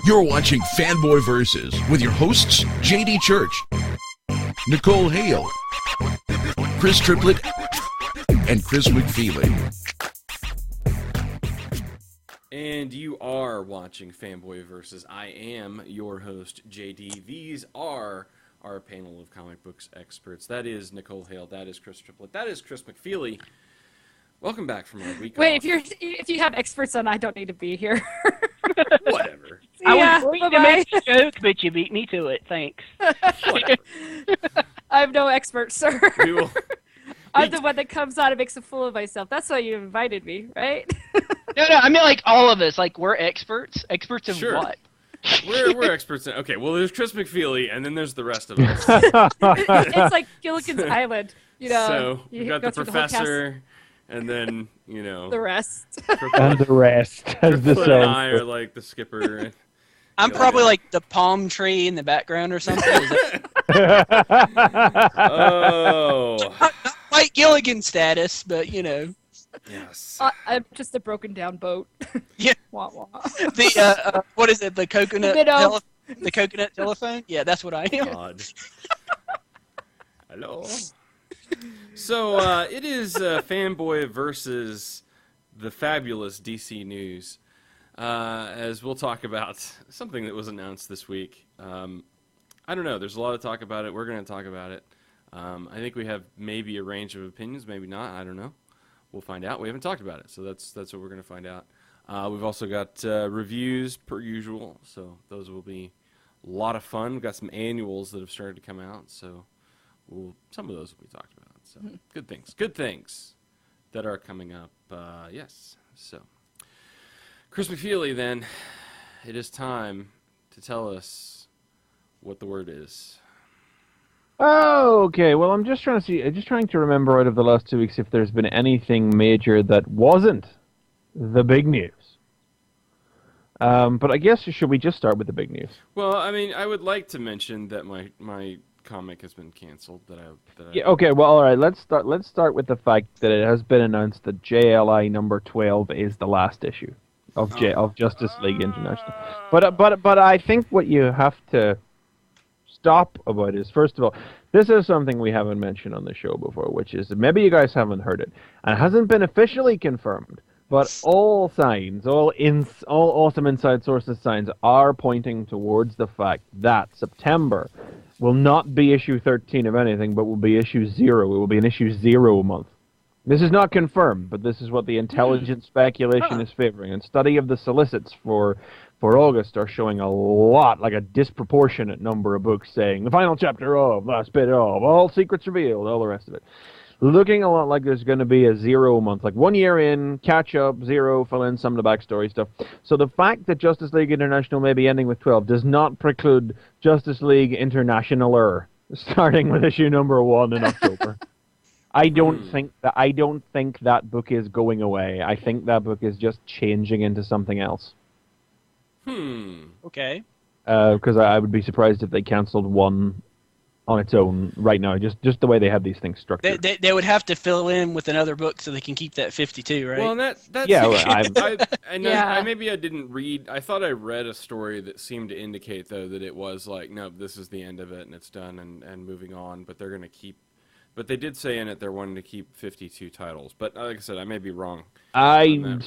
You're watching Fanboy Versus with your hosts, JD Church, Nicole Hale, Chris Triplett, and Chris McFeely. And you are watching Fanboy Versus. I am your host, JD. These are our panel of comic books experts. That is Nicole Hale. That is Chris Triplett. That is Chris McFeely. Welcome back from our week off. Wait, if you have experts on, I don't need to be here. Whatever. I was going to make a joke, but you beat me to it. Thanks. Whatever. I'm no expert, sir. We will... I'm the one that comes out and makes a fool of myself. That's why you invited me, right? No, I mean like all of us. Like we're experts. Experts in Sure. what? We're experts in... Okay, well, there's Chris McFeely, and then there's the rest of us. It's like Gilligan's Island. You know, So, you we've got go the through whole cast. professor, and then, you know... The rest. And the rest, as the Triplett and I song. are like the skipper. I'm probably like the palm tree in the background or something. Is Oh. not quite Gilligan status, but you know. Yes. I'm just a broken down boat. Yeah. Wah, wah. The what is it? The coconut. Minnow. The coconut telephone. Yeah, that's what I am. God. Hello. So it is Fanboy versus the fabulous DC News, as we'll talk about something that was announced this week. I don't know. There's a lot of talk about it. We're going to talk about it. I think we have maybe a range of opinions, maybe not. I don't know. We'll find out. We haven't talked about it, so that's what we're going to find out. We've also got reviews per usual, so those will be a lot of fun. We've got some annuals that have started to come out, so some of those will be talked about. So good things that are coming up. Yes. So, Chris McFeely, then it is time to tell us what the word is. Oh, okay. Well, I'm just trying to remember out of the last 2 weeks if there's been anything major that wasn't the big news. But I guess should we just start with the big news? Well, I mean, I would like to mention that my comic has been canceled. Yeah. Okay. Well, all right. Let's start with the fact that it has been announced that JLI number 12 is the last issue of Justice League International. But I think what you have to stop about is, first of all, this is something we haven't mentioned on the show before, which is maybe you guys haven't heard it, and it hasn't been officially confirmed, but all signs, all awesome inside sources signs are pointing towards the fact that September will not be issue 13 of anything, but will be issue 0. It will be an issue 0 month. This is not confirmed, but this is what the intelligent speculation is favoring. And study of the solicits for August are showing a lot, like a disproportionate number of books saying the final chapter of, last bit of, all secrets revealed, all the rest of it. Looking a lot like there's going to be a 0 month, like 1 year in, catch up, 0, fill in some of the backstory stuff. So the fact that Justice League International may be ending with 12 does not preclude Justice League Internationaler starting with issue number 1 in October. I don't think that book is going away. I think that book is just changing into something else. Okay. Because I would be surprised if they cancelled one on its own right now, just the way they have these things structured. They would have to fill in with another book so they can keep that 52, right? Well, that's yeah. Maybe I didn't read. I thought I read a story that seemed to indicate though that it was like, no, this is the end of it and it's done and moving on. But they're going to keep. But they did say in it they're wanting to keep 52 titles. But like I said, I may be wrong. I'm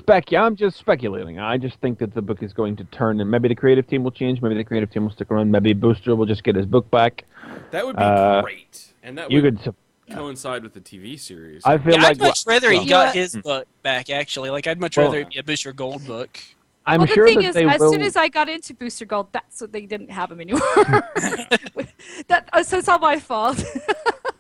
just speculating. I just think that the book is going to turn, and maybe the creative team will change. Maybe the creative team will stick around. Maybe Booster will just get his book back. That would be great, and that would coincide with the TV series. I feel I'd much rather he got his book back. Actually, like I'd much rather it be a Booster Gold book. I'm well, sure the thing that is, they as will... soon as I got into Booster Gold, that's what they didn't have him anymore. So it's all my fault.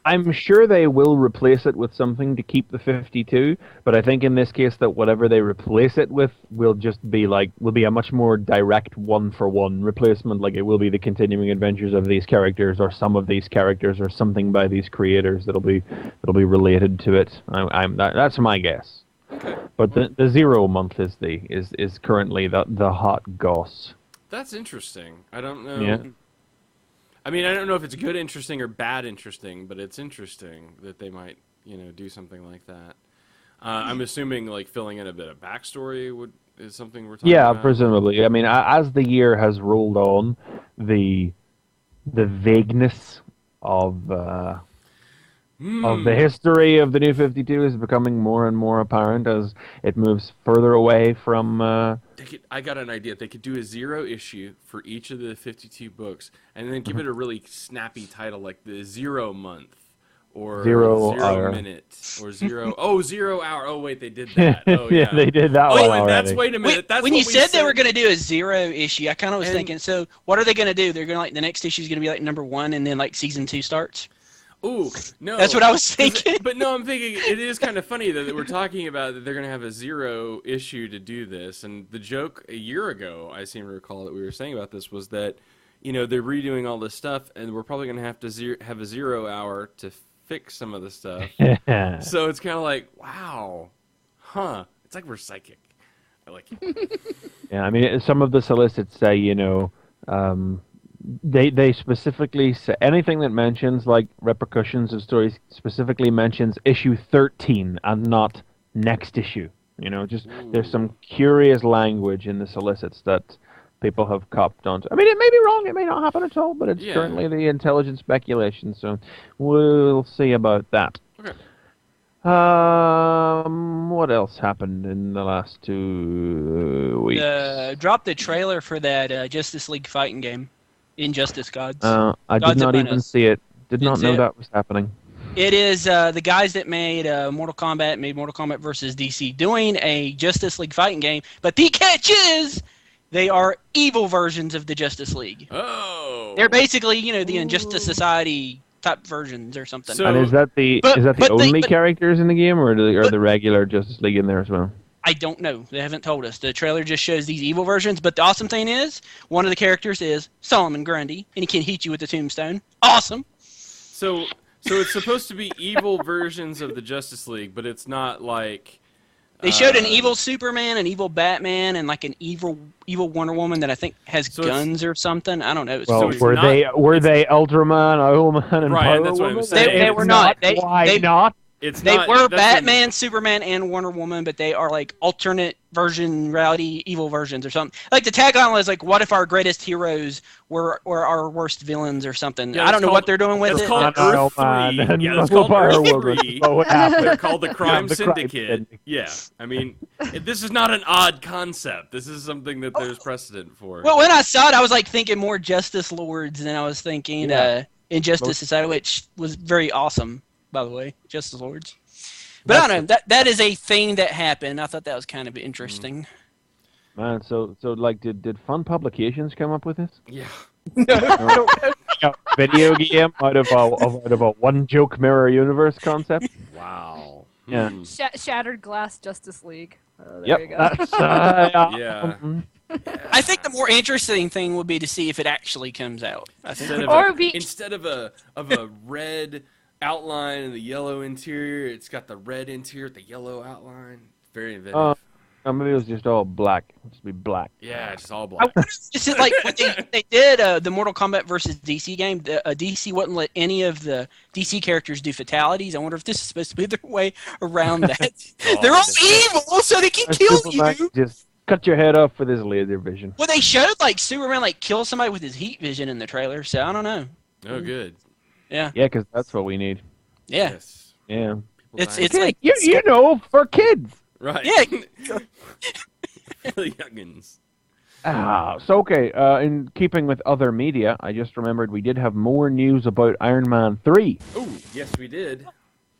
I'm sure they will replace it with something to keep the 52, but I think in this case that whatever they replace it with will just be will be a much more direct one-for-one replacement. Like it will be the continuing adventures of these characters, or some of these characters, or something by these creators that'll be related to it. That's my guess. Okay. But the 0 month is currently the hot goss. That's interesting. I don't know. Yeah. I mean, I don't know if it's good interesting or bad interesting, but it's interesting that they might, do something like that. I'm assuming like filling in a bit of backstory is something we're talking Yeah, about? presumably. I mean, as the year has rolled on, the vagueness of the history of the New 52 is becoming more and more apparent as it moves further away from. I got an idea. They could do a 0 issue for each of the 52 books, and then give it a really snappy title like the 0 month, or Zero 0 hour. minute, or 0 hour. Oh wait, they did that. Oh Yeah, yeah, they did that Oh, one and already. wait a minute. That's when what you we said they were going to do a 0 issue, I kind of was And- thinking, so what are they going to do? They're going to, like, the next issue is going to be like number 1, and then like season 2 starts. Ooh, no. That's what I was thinking. But no, I'm thinking it is kind of funny that we're talking about that they're going to have a 0 issue to do this. And the joke a year ago, I seem to recall that we were saying about this, was that, they're redoing all this stuff, and we're probably going to have to have a 0 hour to fix some of the stuff. So it's kind of like, wow, huh? It's like we're psychic. I like it. Yeah, I mean, some of the solicits say, they specifically say anything that mentions like repercussions of stories specifically mentions issue 13 and not next issue. There's some curious language in the solicits that people have copped onto. I mean, it may be wrong, it may not happen at all, but it's currently the intelligent speculation, so we'll see about that. Okay. What else happened in the last 2 weeks? Dropped the trailer for that Justice League fighting game, Injustice Gods. I did Gods not Among even Us. see it. Did not Didn't know see it? that was happening. It is the guys that made Mortal Kombat versus DC, doing a Justice League fighting game. But the catch is, they are evil versions of the Justice League. Oh. They're basically, the Injustice Society type versions or something. So- And is that the But- only but- characters in the game, or are the regular Justice League in there as well? I don't know. They haven't told us. The trailer just shows these evil versions. But the awesome thing is, one of the characters is Solomon Grundy, and he can hit you with a tombstone. Awesome. So it's supposed to be evil versions of the Justice League, but it's not like. They showed an evil Superman, an evil Batman, and like an evil Wonder Woman that I think has So it's- guns or something. I don't know. It's Well, it's were not- they Ultraman, Owlman, and Right, Power that's what I'm Woman? saying. They were not. Why They- not? It's They not, were that's Batman, Superman, and Wonder Woman, but they are like alternate version, reality, evil versions or something. Like the tagline was like, "What if our greatest heroes were our worst villains or something?" Yeah, I it's don't know called- what they're doing with It's it. called Oh, Earth 3. man. Yeah, it's called Power Earth Woman. 3. Oh, what happened? They're called the Crime the Crime Syndicate. Syndicate. Yeah, I mean, this is not an odd concept. This is something that there's precedent for. Well, when I saw it, I was like thinking more Justice Lords, and I was thinking Yeah. Injustice Society, which was very awesome, by the way, Justice Lords. But I don't know. That is a thing that happened. I thought that was kind of interesting. Man, so like, did Fun Publications come up with this? yeah. A video game out of a one joke mirror universe concept? Wow. Yeah. Hmm. Shattered Glass Justice League. There Yep. you go. That's, Yeah. I think the more interesting thing would be to see if it actually comes out. I think. Instead of a red outline and the yellow interior, it's got the red interior, the yellow outline. Very inventive. Maybe it was just all black. It'd just be black. Yeah, just all I black. wonder if this is like when they did the Mortal Kombat versus DC game. DC wouldn't let any of the DC characters do fatalities. I wonder if this is supposed to be their way around that. They're all evil, so they can kill Superman you. just cut your head off with his laser vision. Well, they showed like Superman like kill somebody with his heat vision in the trailer, so I don't know. Oh, good. Yeah, Yeah, because that's what we need. yeah. Yes. Yeah. People It's dying. it's like You know, for kids. right. Yeah. The youngins. So okay, in keeping with other media, I just remembered we did have more news about Iron Man 3. Oh, yes, we did.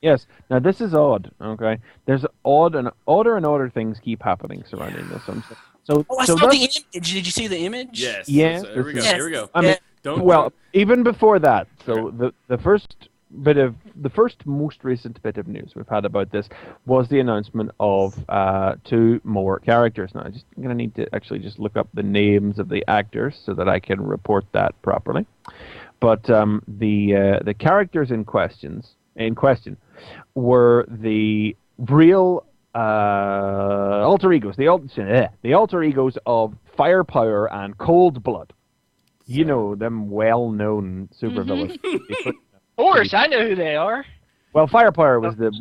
Yes. Now this is odd. Okay, there's odder things keep happening surrounding this. So Oh, I so saw the that's- image. Did you see the image? Yes. Yes, Here we go. this is- Here we go. I mean, Don't. well, even before that. So the first most recent bit of news we've had about this was the announcement of 2 more characters. Now I'm gonna need to actually just look up the names of the actors so that I can report that properly. But the characters in question were the real alter egos, the alter egos of Firepower and Cold Blood. You know them well-known supervillains. Of course, I know who they are. Well, Firepower was the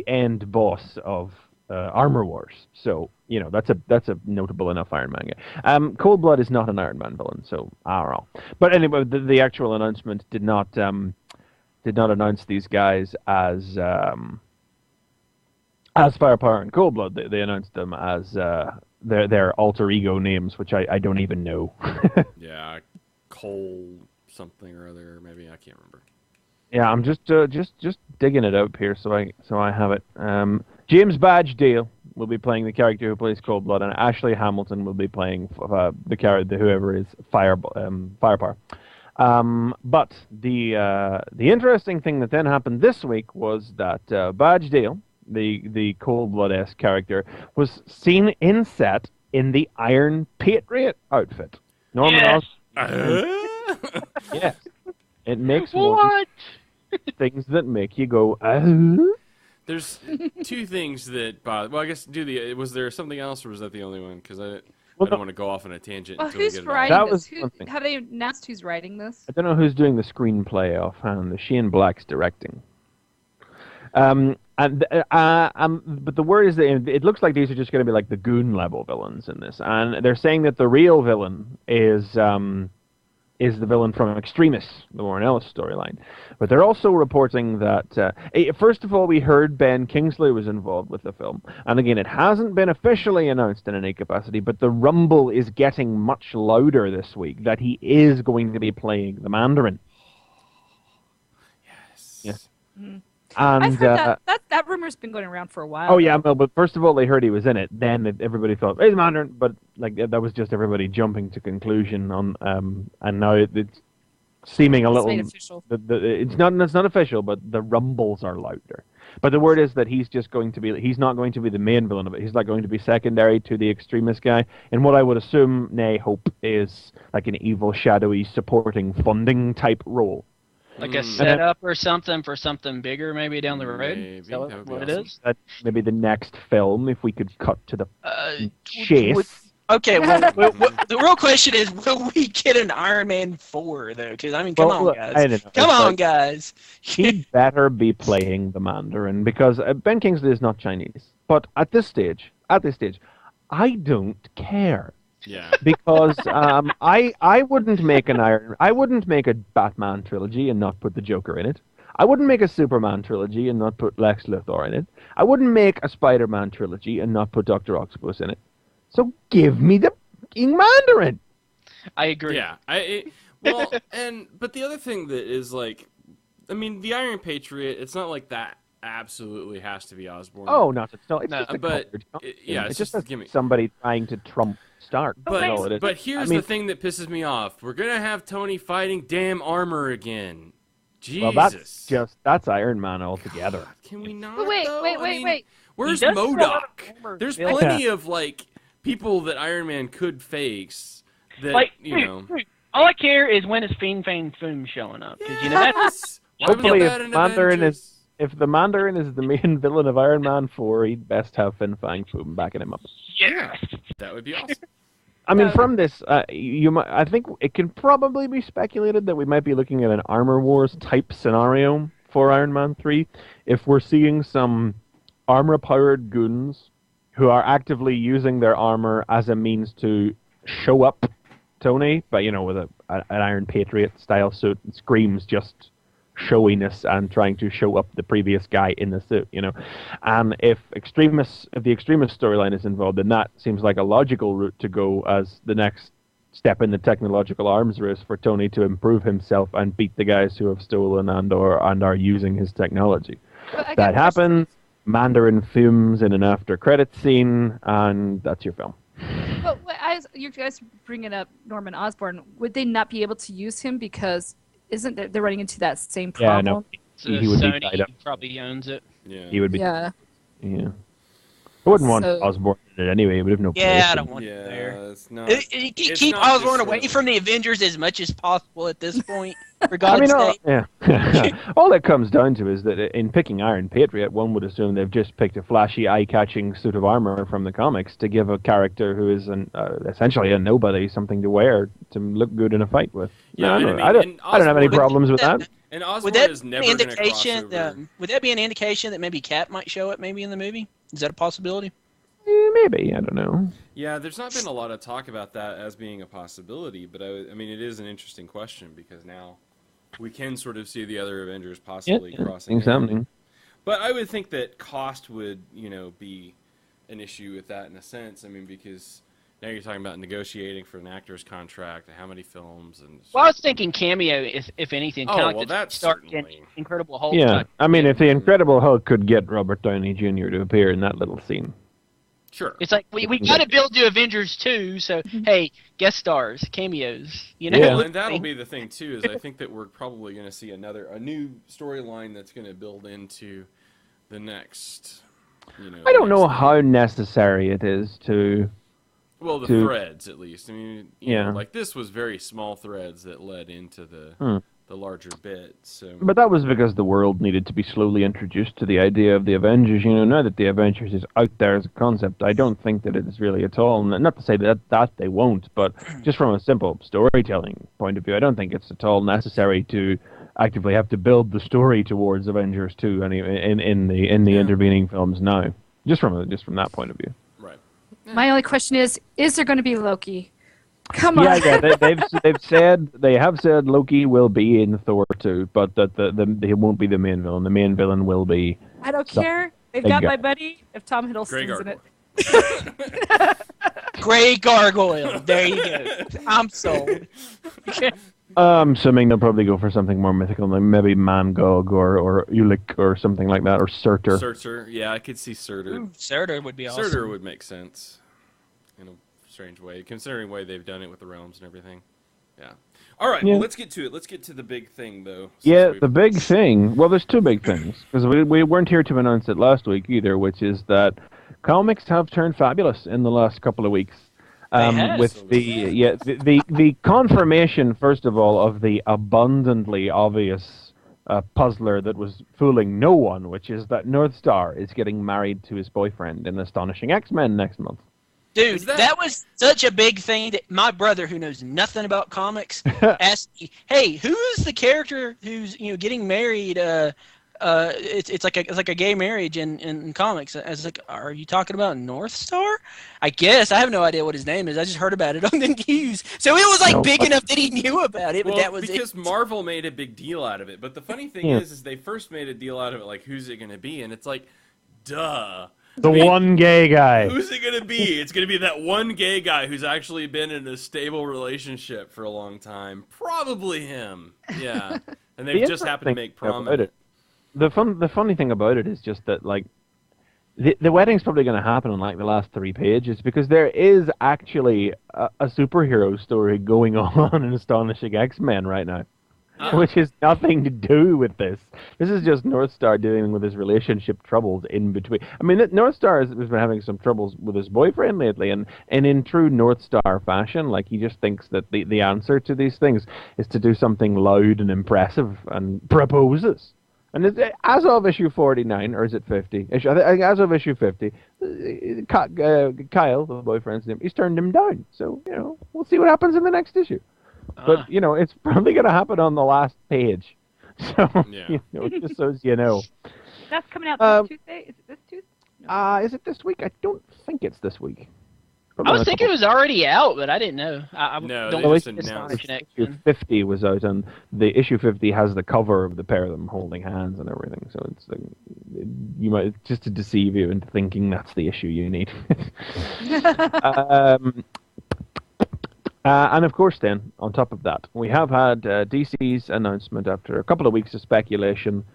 end boss of Armor Wars. So that's a notable enough Iron Man guy. Cold Blood is not an Iron Man villain, so I don't know. But anyway, the actual announcement did not announce these guys as Firepower and Cold Blood. They announced them as their alter ego names, which I don't even know. Yeah, Cole something or other. Maybe I can't remember. Yeah, I'm just digging it up here, so I have it. James Badge Dale will be playing the character who plays Cold Blood, and Ashley Hamilton will be playing the character whoever is Firepower. But the interesting thing that then happened this week was that Badge Dale, the Cold Blood-esque character, was seen in set in the Iron Patriot outfit. Norman Yes. Yes. It makes what? Things that make you go, There's two things that bother. Well, I guess was there something else, or was that the only one? Because I don't want to go off on a tangent. Well, until we who's get it writing out. That was this? one thing. Have they announced who's writing this? I don't know who's doing the screenplay offhand. Shane Black's directing. But the word is that it looks like these are just going to be like the goon level villains in this, and they're saying that the real villain is the villain from Extremis, the Warren Ellis storyline. But they're also reporting that first of all, we heard Ben Kingsley was involved with the film, and again, it hasn't been officially announced in any capacity, but the rumble is getting much louder this week that he is going to be playing the Mandarin. Yes. Mm-hmm. And, I've heard that rumor's been going around for a while. Oh yeah, no, but first of all, they heard he was in it. Then everybody thought, "Hey, the Mandarin," but like that was just everybody jumping to conclusion on. And now it's seeming a little. Made official. It's not official, but the rumbles are louder. But the word is that he's not going to be the main villain of it. He's not going to be secondary to the Extremist guy. And what I would assume, nay, hope is like an evil, shadowy, supporting, funding type role. Like a setup or something for something bigger, maybe down the road. Maybe. Is that That would what be it awesome. is? That maybe the next film, if we could cut to the chase. Okay, well, the real question is, will we get an Iron Man 4, though? Because, I mean, come on, look, guys. I don't know. Come It's on, like, guys. He'd better be playing the Mandarin, because Ben Kingsley is not Chinese. But at this stage, I don't care. Yeah. Because I wouldn't make a Batman trilogy and not put the Joker in it. I wouldn't make a Superman trilogy and not put Lex Luthor in it. I wouldn't make a Spider-Man trilogy and not put Dr. Octopus in it. So give me the fucking Mandarin. I agree. Yeah. But the other thing that is like, I mean, the Iron Patriot, it's not like that absolutely has to be Osborn. Oh, not at all. It's No, just a but colored costume. yeah, it's just just a gimmick. somebody trying to trump Stark. That's all it is. But here's the thing that pisses me off. We're gonna have Tony fighting damn armor again. Jesus. Well, that's Iron Man altogether. God, can we not? But wait, though? wait, I wait, mean, wait. Where's He does throw a lot of MODOK? armor There's villains. plenty of like people that Iron Man could face. That Like, you know. all I care is when is Fiend Fang Foom showing up? Because you know that's Why was Hopefully, that in Avengers? if the Mandarin is the main villain of Iron Man 4, he'd best have Fin Fang Foom backing him up. yes. That would be awesome. I mean, from this, I think it can probably be speculated that we might be looking at an Armor Wars type scenario for Iron Man 3 if we're seeing some armor-powered goons who are actively using their armor as a means to show up Tony, but with an Iron Patriot style suit. It screams just showiness and trying to show up the previous guy in the suit, And if the Extremist storyline is involved, then that seems like a logical route to go as the next step in the technological arms race for Tony to improve himself and beat the guys who have stolen and are using his technology. That happens. Mandarin fumes in an after credits scene, and that's your film. But as you guys bringing up Norman Osborn, would they not be able to use him because they're running into that same problem? Yeah, no. So He would be Sony tied up. probably owns it. Yeah. He would be. Yeah. Yeah. I wouldn't want So- Osborn in it anyway. He would have no place. Yeah, I don't want it Yeah, there. it's not. Keep not Osborn just away for- from the Avengers as much as possible at this point. For I God's mean, sake. all it comes down to is that in picking Iron Patriot, one would assume they've just picked a flashy, eye-catching suit of armor from the comics to give a character who is essentially a nobody something to wear to look good in a fight with. Yeah, No, and I don't have any Osborn- problems with that. And Osborn Would that is be never an going to cross indication? over. Would that be an indication that maybe Cap might show up maybe in the movie? Is that a possibility? Maybe, I don't know. Yeah, there's not been a lot of talk about that as being a possibility, but I mean, it is an interesting question because now we can sort of see the other Avengers possibly crossing things in. happening. But I would think that cost would, be an issue with that in a sense. I mean, because now you're talking about negotiating for an actor's contract, how many films, and. Well, I was thinking cameo, if anything. Oh, Kind of well, like the that's Stark certainly. and Incredible Hulk. Yeah, type. I mean, if the Incredible Hulk could get Robert Downey Jr. to appear in that little scene. Sure. It's like we got to build to Avengers 2, so hey, guest stars, cameos, Yeah. Well, and that'll be the thing too. Is I think that we're probably going to see a new storyline that's going to build into the next. I don't know how necessary it is to. Well, the to- threads at least. I mean, you Yeah. know, like this was very small threads that led into the larger bit. So. But that was because the world needed to be slowly introduced to the idea of the Avengers. Now that the Avengers is out there as a concept, I don't think that it is really at all. Not to say that they won't, but just from a simple storytelling point of view, I don't think it's at all necessary to actively have to build the story towards Avengers 2 in the intervening films now. Just from that point of view. Right. My only question is there going to be Loki? Come on. Yeah. They have said Loki will be in Thor 2, but that he won't be the main villain. The main villain will be. I don't care. They've big got guy. my buddy. If Tom Grey Hiddleston's in it. Gray Gargoyle. There you go. I'm sold. I'm assuming they'll probably go for something more mythical, like maybe Mangog or Ulik or something like that, or Surtur. Surtur. Yeah, I could see Surtur. Surtur would be awesome. Surtur would make sense in a strange way, considering the way they've done it with the realms and everything. Yeah. All right, Yeah. well, let's get to it. Let's get to the big thing, though. Yeah, the big thing. Well, there's two big things because we weren't here to announce it last week either, which is that comics have turned fabulous in the last couple of weeks. have. With the confirmation, first of all, of the abundantly obvious puzzler that was fooling no one, which is that North Star is getting married to his boyfriend in Astonishing X-Men next month. Dude, Is that- that was such a big thing that my brother, who knows nothing about comics, asked me, "Hey, who is the character who's getting married? It's like a gay marriage in comics." I was like, "Are you talking about North Star?" I guess I have no idea what his name is. I just heard about it on the news, so it was like big enough that he knew about it. But Well, that was because it. Marvel made a big deal out of it. But the funny thing is they first made a deal out of it, like, who's it going to be? And it's like, duh. The one gay guy. Who's it going to be? It's going to be that one gay guy who's actually been in a stable relationship for a long time. Probably him. Yeah. And they've just happened to make About prominent. it. The funny thing about it is just that, like, the wedding's probably going to happen in like the last 3 pages because there is actually a superhero story going on in Astonishing X-Men right now, which has nothing to do with this. This is just North Star dealing with his relationship troubles in between. I mean, North Star has been having some troubles with his boyfriend lately, and in true North Star fashion, like, he just thinks that the answer to these things is to do something loud and impressive and proposes. And as of issue 49, or is it 50? I think as of issue 50, Kyle, the boyfriend's name, he's turned him down. So, we'll see what happens in the next issue. But, it's probably going to happen on the last page. So, Yeah. just so you know. That's coming out this Tuesday. Is it this Tuesday? Is it this week? I don't think it's this week. I was thinking it was already out, but I didn't know. I No, don't they know just if it's announced Astonishing Issue X-Men. 50 was out, and the issue 50 has the cover of the pair of them holding hands and everything. So it's like, you might just to deceive you into thinking that's the issue you need. And of course, then on top of that, we have had DC's announcement after a couple of weeks of speculation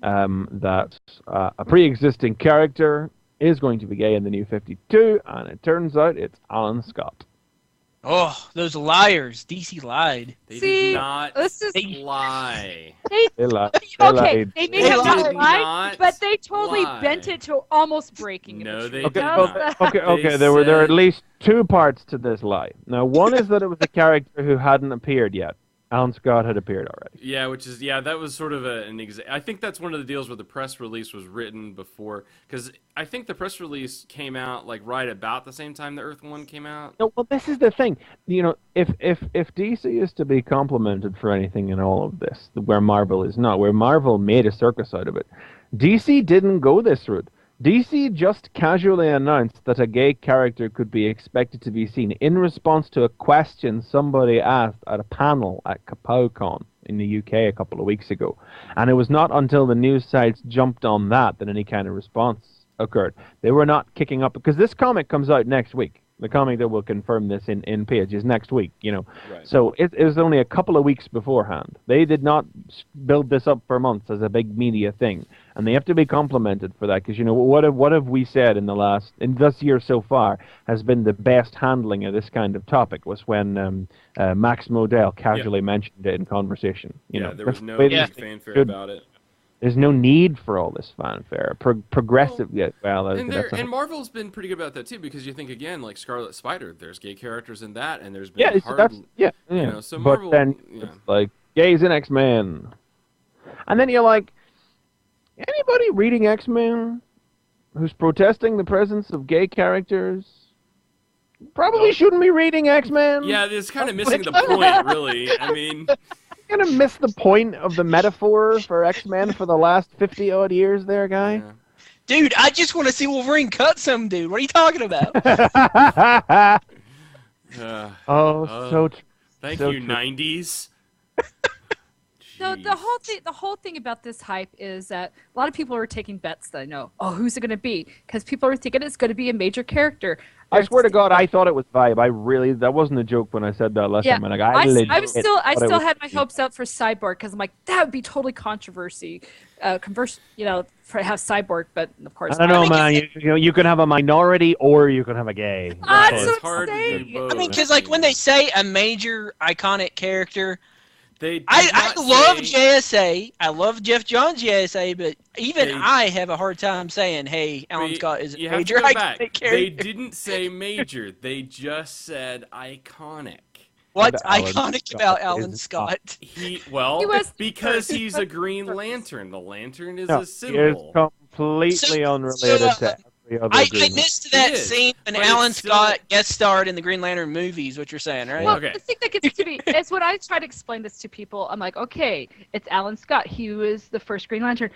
that a pre-existing character is going to be gay in the new 52, and it turns out it's Alan Scott. Oh, those liars! DC lied. They See, did not this is lie. They lied. okay. They may have They not did lied, not but they totally lie. bent it to almost breaking it. No, they Okay, did well, not. okay. They There were at said- least 2 parts to this lie. Now, one is that it was a character who hadn't appeared yet. Alan Scott had appeared already. Yeah, that was sort of I think that's one of the deals where the press release was written before, because I think the press release came out like right about the same time the Earth One came out. No, well, this is the thing. If DC is to be complimented for anything in all of this, where Marvel is not, where Marvel made a circus out of it, DC didn't go this route. DC just casually announced that a gay character could be expected to be seen in response to a question somebody asked at a panel at KapowCon in the UK a couple of weeks ago. And it was not until the news sites jumped on that any kind of response occurred. They were not kicking up, because this comic comes out next week. The comic that will confirm this in page is next week, Right. So it was only a couple of weeks beforehand. They did not build this up for months as a big media thing, and they have to be complimented for that. Because what have we said in this year so far has been the best handling of this kind of topic was when Max Modell casually mentioned it in conversation. There was no fanfare about it. There's no need for all this fanfare. Progressive, And Marvel's been pretty good about that too, because you think again, like Scarlet Spider, there's gay characters in that, and there's been So Marvel, but then it's like gays in X-Men, and then you're like, anybody reading X-Men who's protesting the presence of gay characters probably shouldn't be reading X-Men. Yeah, it's kind of missing the point, really. I mean. Gonna miss the point of the metaphor for X-Men for the last 50-odd years there, guy? Yeah. Dude, I just want to see Wolverine cut some dude. What are you talking about? So true. Thank so you, true. 90s. So the whole thing about this hype is that a lot of people are taking bets that I know. Oh, who's it going to be? Because people are thinking it's going to be a major character. I swear to God, I thought it was Vibe. That wasn't a joke when I said that last time. Like, I still had my hopes up for Cyborg because I'm like, that would be totally controversy, for have Cyborg, but of course. I don't know, man. You can have a minority or you can have a gay. That's It's hard to do both. I mean, because when they say a major iconic character, I love JSA. I love Jeff Johns JSA, but even I have a hard time saying, "Hey, Alan Scott is a major iconic character." They didn't say major. They just said iconic. What's iconic about Alan Scott? Because he's a Green Lantern. The lantern is a It's symbol. completely unrelated to every other I Green missed that scene when Alan Scott guest starred in the Green Lantern movies. What you're saying, right? Well, the thing that gets to me is when I try to explain this to people, I'm like, okay, it's Alan Scott. He was the first Green Lantern.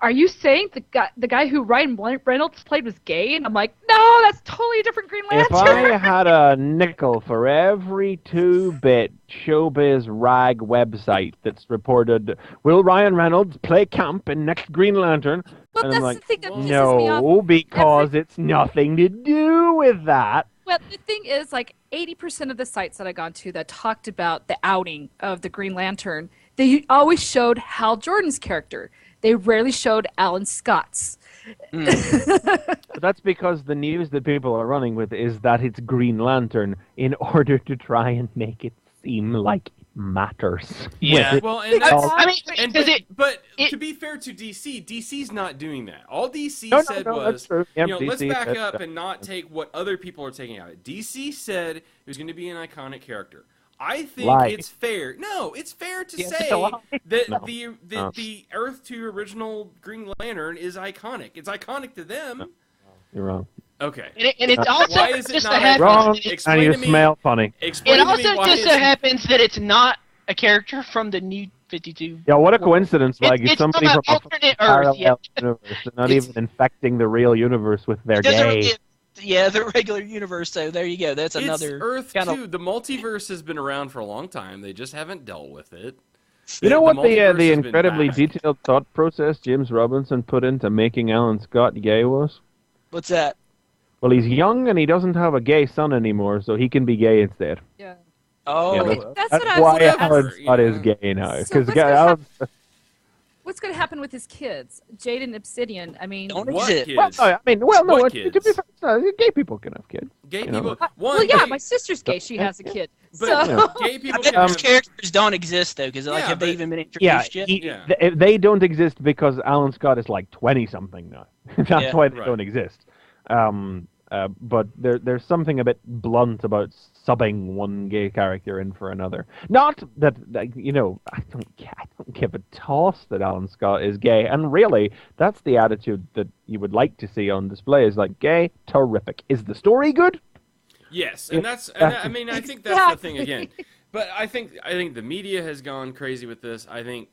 Are you saying the guy who Ryan Reynolds played was gay? And I'm like, no, that's totally a different Green Lantern. If I had a nickel for every 2-bit showbiz rag website that's reported, will Ryan Reynolds play camp in next Green Lantern? Well, and that's I'm like, the thing that pisses me off. no, because it's nothing to do with that. Well, the thing is, like, 80% of the sites that I gone to that talked about the outing of the Green Lantern, they always showed Hal Jordan's character. They rarely showed Alan Scott's. But that's because the news that people are running with is that it's Green Lantern in order to try and make it seem like it matters. Yeah. Well, and Because but to be fair to DC, DC's not doing that. All DC said that's was, true. Yep, let's DC back said up that. and not take what other people are taking out of it. DC said it was going to be an iconic character. I think it's fair. No, it's fair to say that the Earth 2 original Green Lantern is iconic. It's iconic to them. You're wrong. Okay. And it's also Why is it just so not happens. Wrong, Explain and you to me- smell funny. Explain It to me also why just so it's- happens that it's not a character from the new 52. Yeah, what a coincidence! Like, It's if somebody from from an alternate a Earth, parallel universe, they're not even infecting the real universe with their gay. The regular universe. So there you go. That's It's another Earth kind 2. The multiverse has been around for a long time. They just haven't dealt with it. You know what the multiverse has been incredibly back. detailed thought process James Robinson put into making Alan Scott gay was? What's that? Well, he's young and he doesn't have a gay son anymore, so he can be gay instead. Yeah. Oh, Yeah, Okay, that's what I was why gonna Alan ask. Scott is gay now. So Because what's gonna What's going to happen with his kids? Jade and Obsidian, I mean... Don't What exist. kids? well, no, I mean, well, no, What to be kids? fair, no, gay people can have kids. Gay You know. people. well, yeah, my sister's gay. She has a kid. But So... gay I people bet can those have. characters don't exist though, because Yeah, have they but- even been Yeah, introduced yet? they don't exist because Alan Scott is like 20-something now. That's Yeah. why they Right. don't exist. But there's something a bit blunt about subbing one gay character in for another. Not that I don't give a toss that Alan Scott is gay, and really, that's the attitude that you would like to see on display. Is like, gay, terrific. Is the story good? Yes, and I mean, I think that's the thing again. But I think the media has gone crazy with this. I think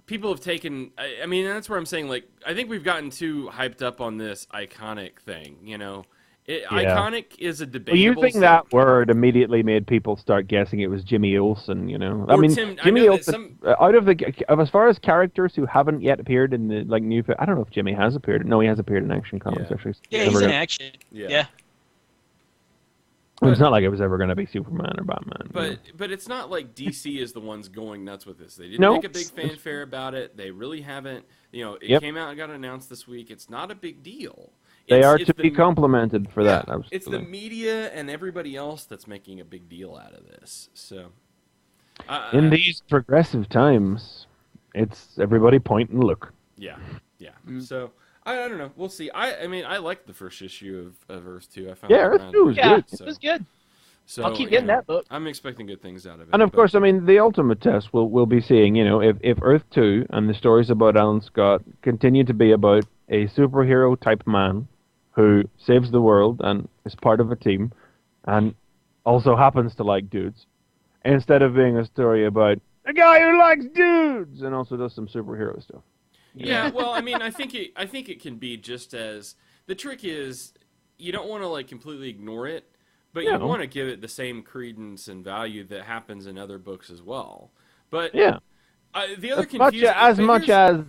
people have taken. I mean, that's where I'm saying, like, I think we've gotten too hyped up on this iconic thing. You know, iconic is a debatable. Using thing. that word immediately made people start guessing it was Jimmy Olsen. You know, I mean, Jimmy Olsen. Out of as far as characters who haven't yet appeared in the new, I don't know if Jimmy has appeared. No, he has appeared in Action Comics actually. Yeah, he's in Action. Yeah. It's not like it was ever going to be Superman or Batman. But it's not like DC is the ones going nuts with this. They didn't make a big fanfare about it. They really haven't. You know, it came out and got announced this week. It's not a big deal. They are to be complimented for that. Absolutely. It's the media and everybody else that's making a big deal out of this. So, in these progressive times, it's everybody point and look. Yeah. So. I don't know. We'll see. I mean, I liked the first issue of Earth 2. I found Earth 2 was good. It was good. So, I'll keep getting that book. I'm expecting good things out of it. And of course, I mean, the ultimate test we'll be seeing, you know, if Earth 2 and the stories about Alan Scott continue to be about a superhero type man who saves the world and is part of a team and also happens to like dudes, instead of being a story about a guy who likes dudes and also does some superhero stuff. Yeah, well, I mean, I think it can be just as the trick is you don't want to like completely ignore it, but you want to give it the same credence and value that happens in other books as well. But the other as much as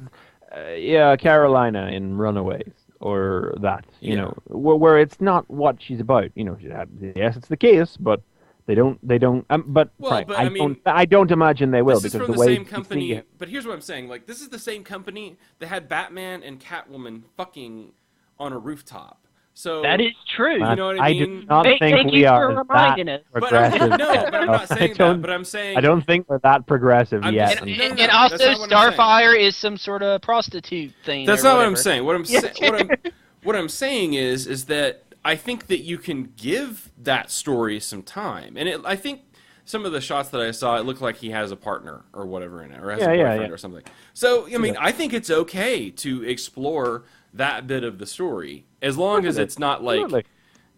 Carolina in Runaways or that, you know, where it's not what she's about. You know, yes, it's the case, but they don't. But I don't imagine they will, this is because from the way same company. But here's what I'm saying: like, this is the same company that had Batman and Catwoman fucking on a rooftop. So that is true. You know what I mean? do not think we are that progressive. But I'm not saying that. But I'm saying I don't think we're that progressive yet. And also, Starfire is some sort of prostitute thing. That's not what I'm saying. What I'm saying is that I think that you can give that story some time, and I think some of the shots that I saw, it looked like he has a partner or whatever in it, or has a boyfriend or something. So I mean, I think it's okay to explore that bit of the story, as long as it's not like,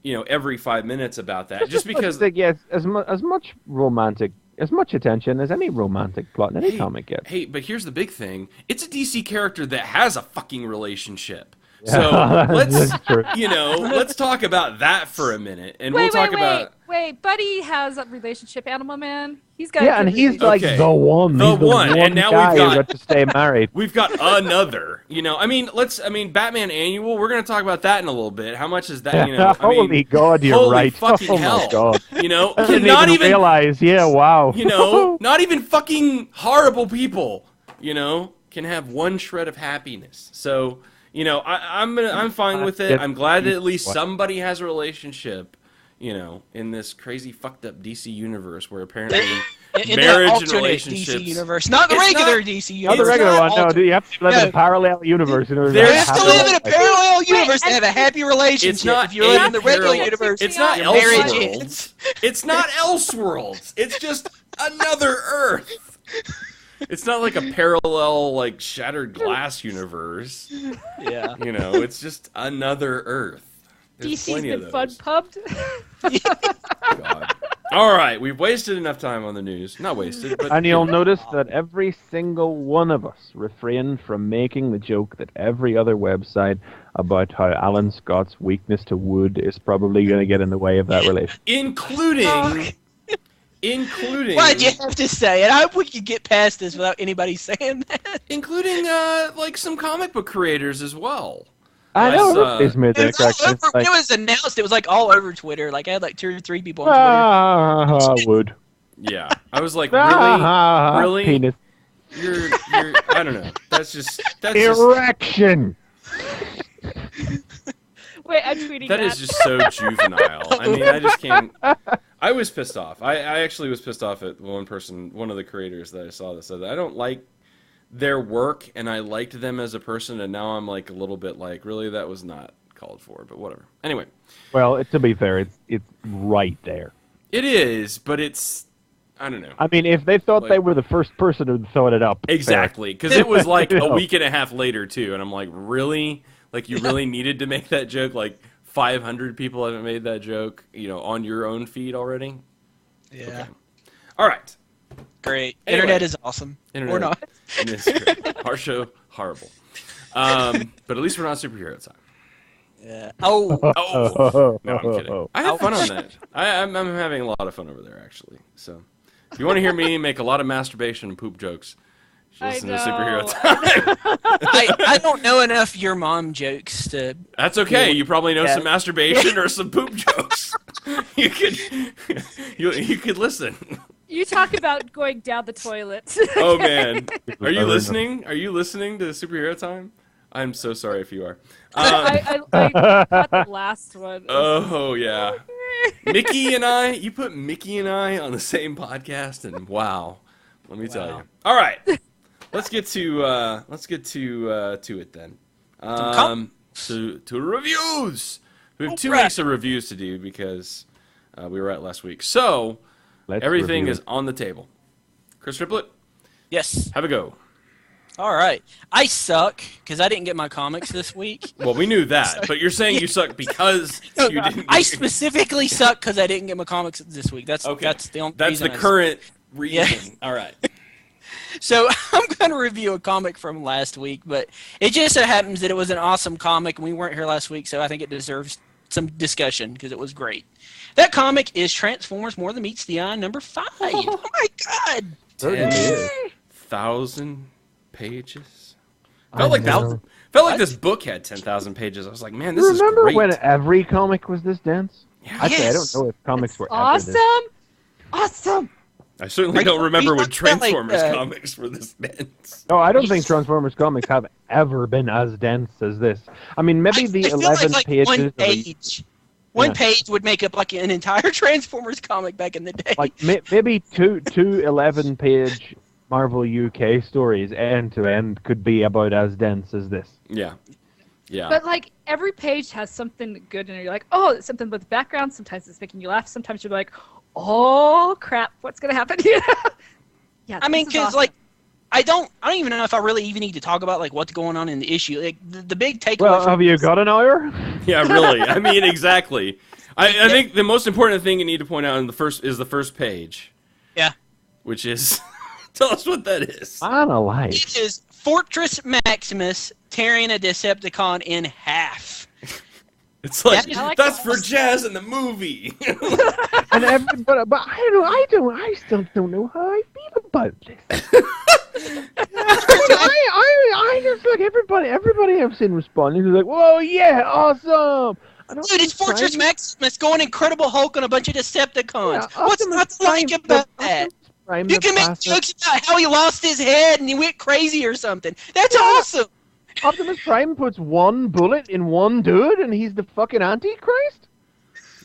you know, every 5 minutes about that. Just because, as much attention as any romantic plot in any comic gets. Hey, but here's the big thing: it's a DC character that has a fucking relationship. So let's talk about that for a minute, and we'll talk about. Wait, Buddy has a relationship, Animal Man. He's got. Yeah, and he's like the one. The one, and now we've got to stay married. We've got another. You know, I mean, Batman Annual. We're going to talk about that in a little bit. How much is that? You know, holy God, you're right. Fucking hell. My God. You know, I didn't even realize. Yeah, wow. You know, not even fucking horrible people, you know, can have one shred of happiness. So. You know, I'm fine with it. I'm glad that at least somebody has a relationship, you know, in this crazy fucked up DC universe where apparently marriage and relationships. DC universe, not the regular DC universe. Not the regular one. No, you have to live in a parallel universe. You have to live in a parallel universe to have a happy relationship. It's not. If you're in the regular universe, it's not Elseworlds. It's not Elseworlds. It's just another Earth. It's not like a parallel, like, shattered glass universe. Yeah. You know, it's just another Earth. There's DC's been fun pubbed. God. All right, we've wasted enough time on the news. Not wasted, but... And you'll notice that every single one of us refrained from making the joke that every other website about how Alan Scott's weakness to wood is probably going to get in the way of that relationship. Including... Why'd you have to say it? I hope we could get past this without anybody saying that. Including, like, some comic book creators as well. I know. It was announced. It was, like, all over Twitter. Like, I had, like, 2 or 3 people on Twitter. Wood. Yeah. I was like, really? Penis. You're, I don't know. That's Erection! Wait, I'm tweeting that. That is just so juvenile. I mean, I just can't... I was pissed off. I actually was pissed off at one of the creators that I saw that said that I don't like their work, and I liked them as a person, and now I'm like a little bit like, really, that was not called for, but whatever. Anyway. Well, to be fair, it's right there. It is, but it's... I don't know. I mean, if they thought they were the first person who thought it up. Exactly, because it was like a week and a half later, too, and I'm like, really? Like, you really needed to make that joke? Like, 500 people haven't made that joke, you know, on your own feed already? Yeah. Okay. All right. great. Anyway. Internet is awesome. Or not. It is great. Our show, horrible. But at least we're not superhero time. Yeah. Oh. Oh. No, I'm kidding. I have fun on that. I'm having a lot of fun over there, actually. So, if you want to hear me make a lot of masturbation and poop jokes, listen to Superhero Time. I don't know enough your mom jokes to. That's okay. You probably know some masturbation or some poop jokes. You could listen. You talk about going down the toilet. Oh man, are you listening? Are you listening to Superhero Time? I'm so sorry if you are. I got the last one. Oh yeah, Mickey and I. You put Mickey and I on the same podcast, and wow, let me tell you. All right, let's get to it then. To reviews. We have 2 weeks of reviews to do because we were at last week. So everything is on the table. Chris Triplett, Yes. have a go. All right. I suck because I didn't get my comics this week. Well, we knew that, but you're saying you suck because you didn't. I specifically suck because I didn't get my comics this week. That's Okay. That's the only. That's reason the I current reason. Yeah. All right. So I'm going to review a comic from last week, but it just so happens that it was an awesome comic, and we weren't here last week, so I think it deserves some discussion because it was great. That comic is Transformers More Than Meets the Eye #5. Oh my God! 10,000 pages. Felt like this book had 10,000 pages. I was like, man, this is Remember great. when every comic was this dense? Yeah. Actually, I Yes. don't know if comics were ever Awesome! this. Awesome! I certainly Are don't you remember when talking about, like, Transformers comics were this dense. No, I don't think Transformers comics have ever been as dense as this. I mean, maybe the I feel 11 like pages. one of a- page. One Yeah. page would make up like an entire Transformers comic back in the day. like maybe two 11-page Marvel UK stories end to end could be about as dense as this. Yeah. Yeah. But like every page has something good in it. You're like, oh, it's something with background. Sometimes it's making you laugh. Sometimes you're like, oh crap, what's gonna happen here? Yeah. I mean, this is because awesome. like I don't even know if I really even need to talk about like what's going on in the issue. Like the big takeaway. Well, from have you got an hour? Yeah, really. I mean, exactly. I think the most important thing you need to point out in the first page. Yeah. Which is, tell us what that is. Analyze. It is Fortress Maximus tearing a Decepticon in half. It's like, Yeah, I like that's that. for Jazz in the movie. And but I still don't know how I feel about this. I just like everybody I've seen responding is like, whoa, yeah, awesome. Dude, it's Fortress Maximus going Incredible Hulk on a bunch of Decepticons. Yeah, What's not to like about that? You can make Optimus jokes about how he lost his head and he went crazy or something. That's awesome. Optimus Prime puts one bullet in one dude, and he's the fucking Antichrist.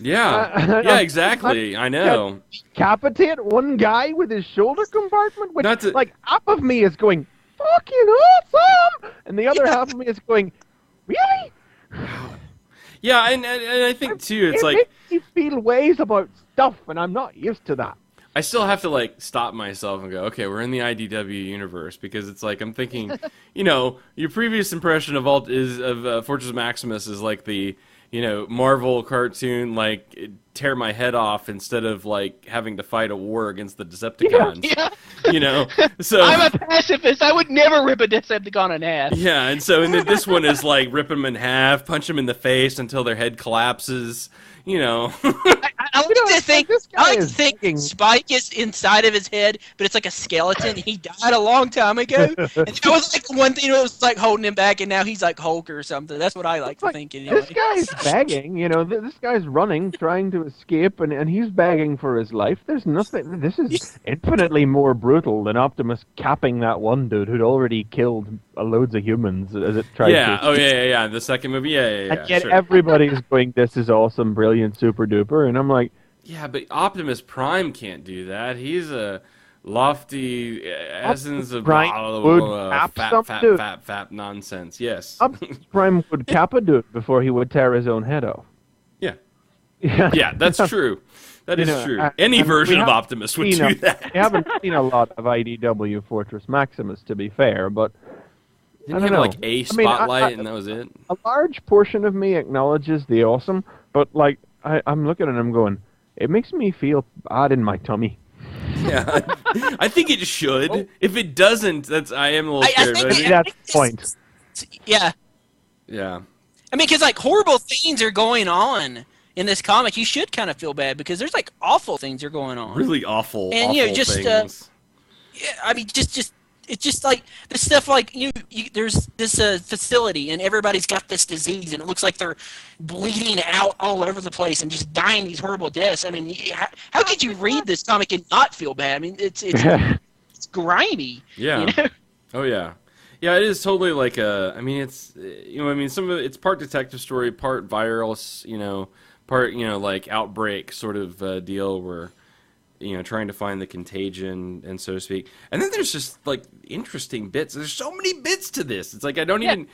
Yeah, exactly. I know. Decapitate one guy with his shoulder compartment, which, Not to- like, half of me is going, fucking awesome, and the other half of me is going, really? Yeah, and I think too, it's it like makes me feel ways about stuff, and I'm not used to that. I still have to like stop myself and go, okay, we're in the IDW universe, because it's like I'm thinking, your previous impression of Fortress Maximus is like the Marvel cartoon, like tear my head off instead of like having to fight a war against the Decepticons. Yeah. So I'm a pacifist. I would never rip a Decepticon in half. yeah, and so and then this one is like rip them in half, punch them in the face until their head collapses. I like to think, this guy I like to is think thinking- Spike is inside of his head, but it's like a skeleton. He died a long time ago. And that was like one thing that was like holding him back, and now he's like Hulk or something. That's what I like to think anyway. This guy's begging, this guy's running, trying to escape, and he's begging for his life. There's nothing. This is infinitely more brutal than Optimus capping that one dude who'd already killed loads of humans as it tried Yeah. to. Oh yeah. The second movie. Yeah. And yet Sure. everybody's going, this is awesome, brilliant, super duper, and I'm like, Yeah, but Optimus Prime can't do that. He's a lofty essence of Prime blah, would blah, blah, cap fat, some fat, dude. fat, fat nonsense. Yes. Optimus Prime would cap a dude before he would tear his own head off. Yeah. Yeah, Yeah, that's true. That is true. Any and version we of have Optimus would seen do that. We haven't seen a lot of IDW Fortress Maximus, to be fair, but Didn't I he don't have like know. a I mean, spotlight and that was it? a large portion of me acknowledges the awesome, but like I'm looking at him going, it makes me feel odd in my tummy. Yeah, I think it should. If it doesn't, I am a little scared. think but I Maybe think- that's the point. Yeah. yeah. I mean, because like horrible things are going on in this comic, you should kind of feel bad because there's like awful things are going on. Really awful, And, awful you know, just, things. Yeah, I mean, just it's just like the stuff like there's this facility and everybody's got this disease and it looks like they're bleeding out all over the place and just dying these horrible deaths. I mean, how could you read this comic and not feel bad? I mean, it's grimy. Yeah. You know? Oh yeah. Yeah, it is totally like a. I mean, it's some of it's part detective story, part virus, part like outbreak sort of deal where. Trying to find the contagion and so to speak. And then there's just like interesting bits. There's so many bits to this. It's like I don't even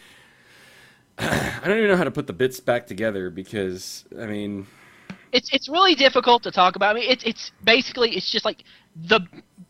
know how to put the bits back together because I mean It's really difficult to talk about. I mean, it's basically just like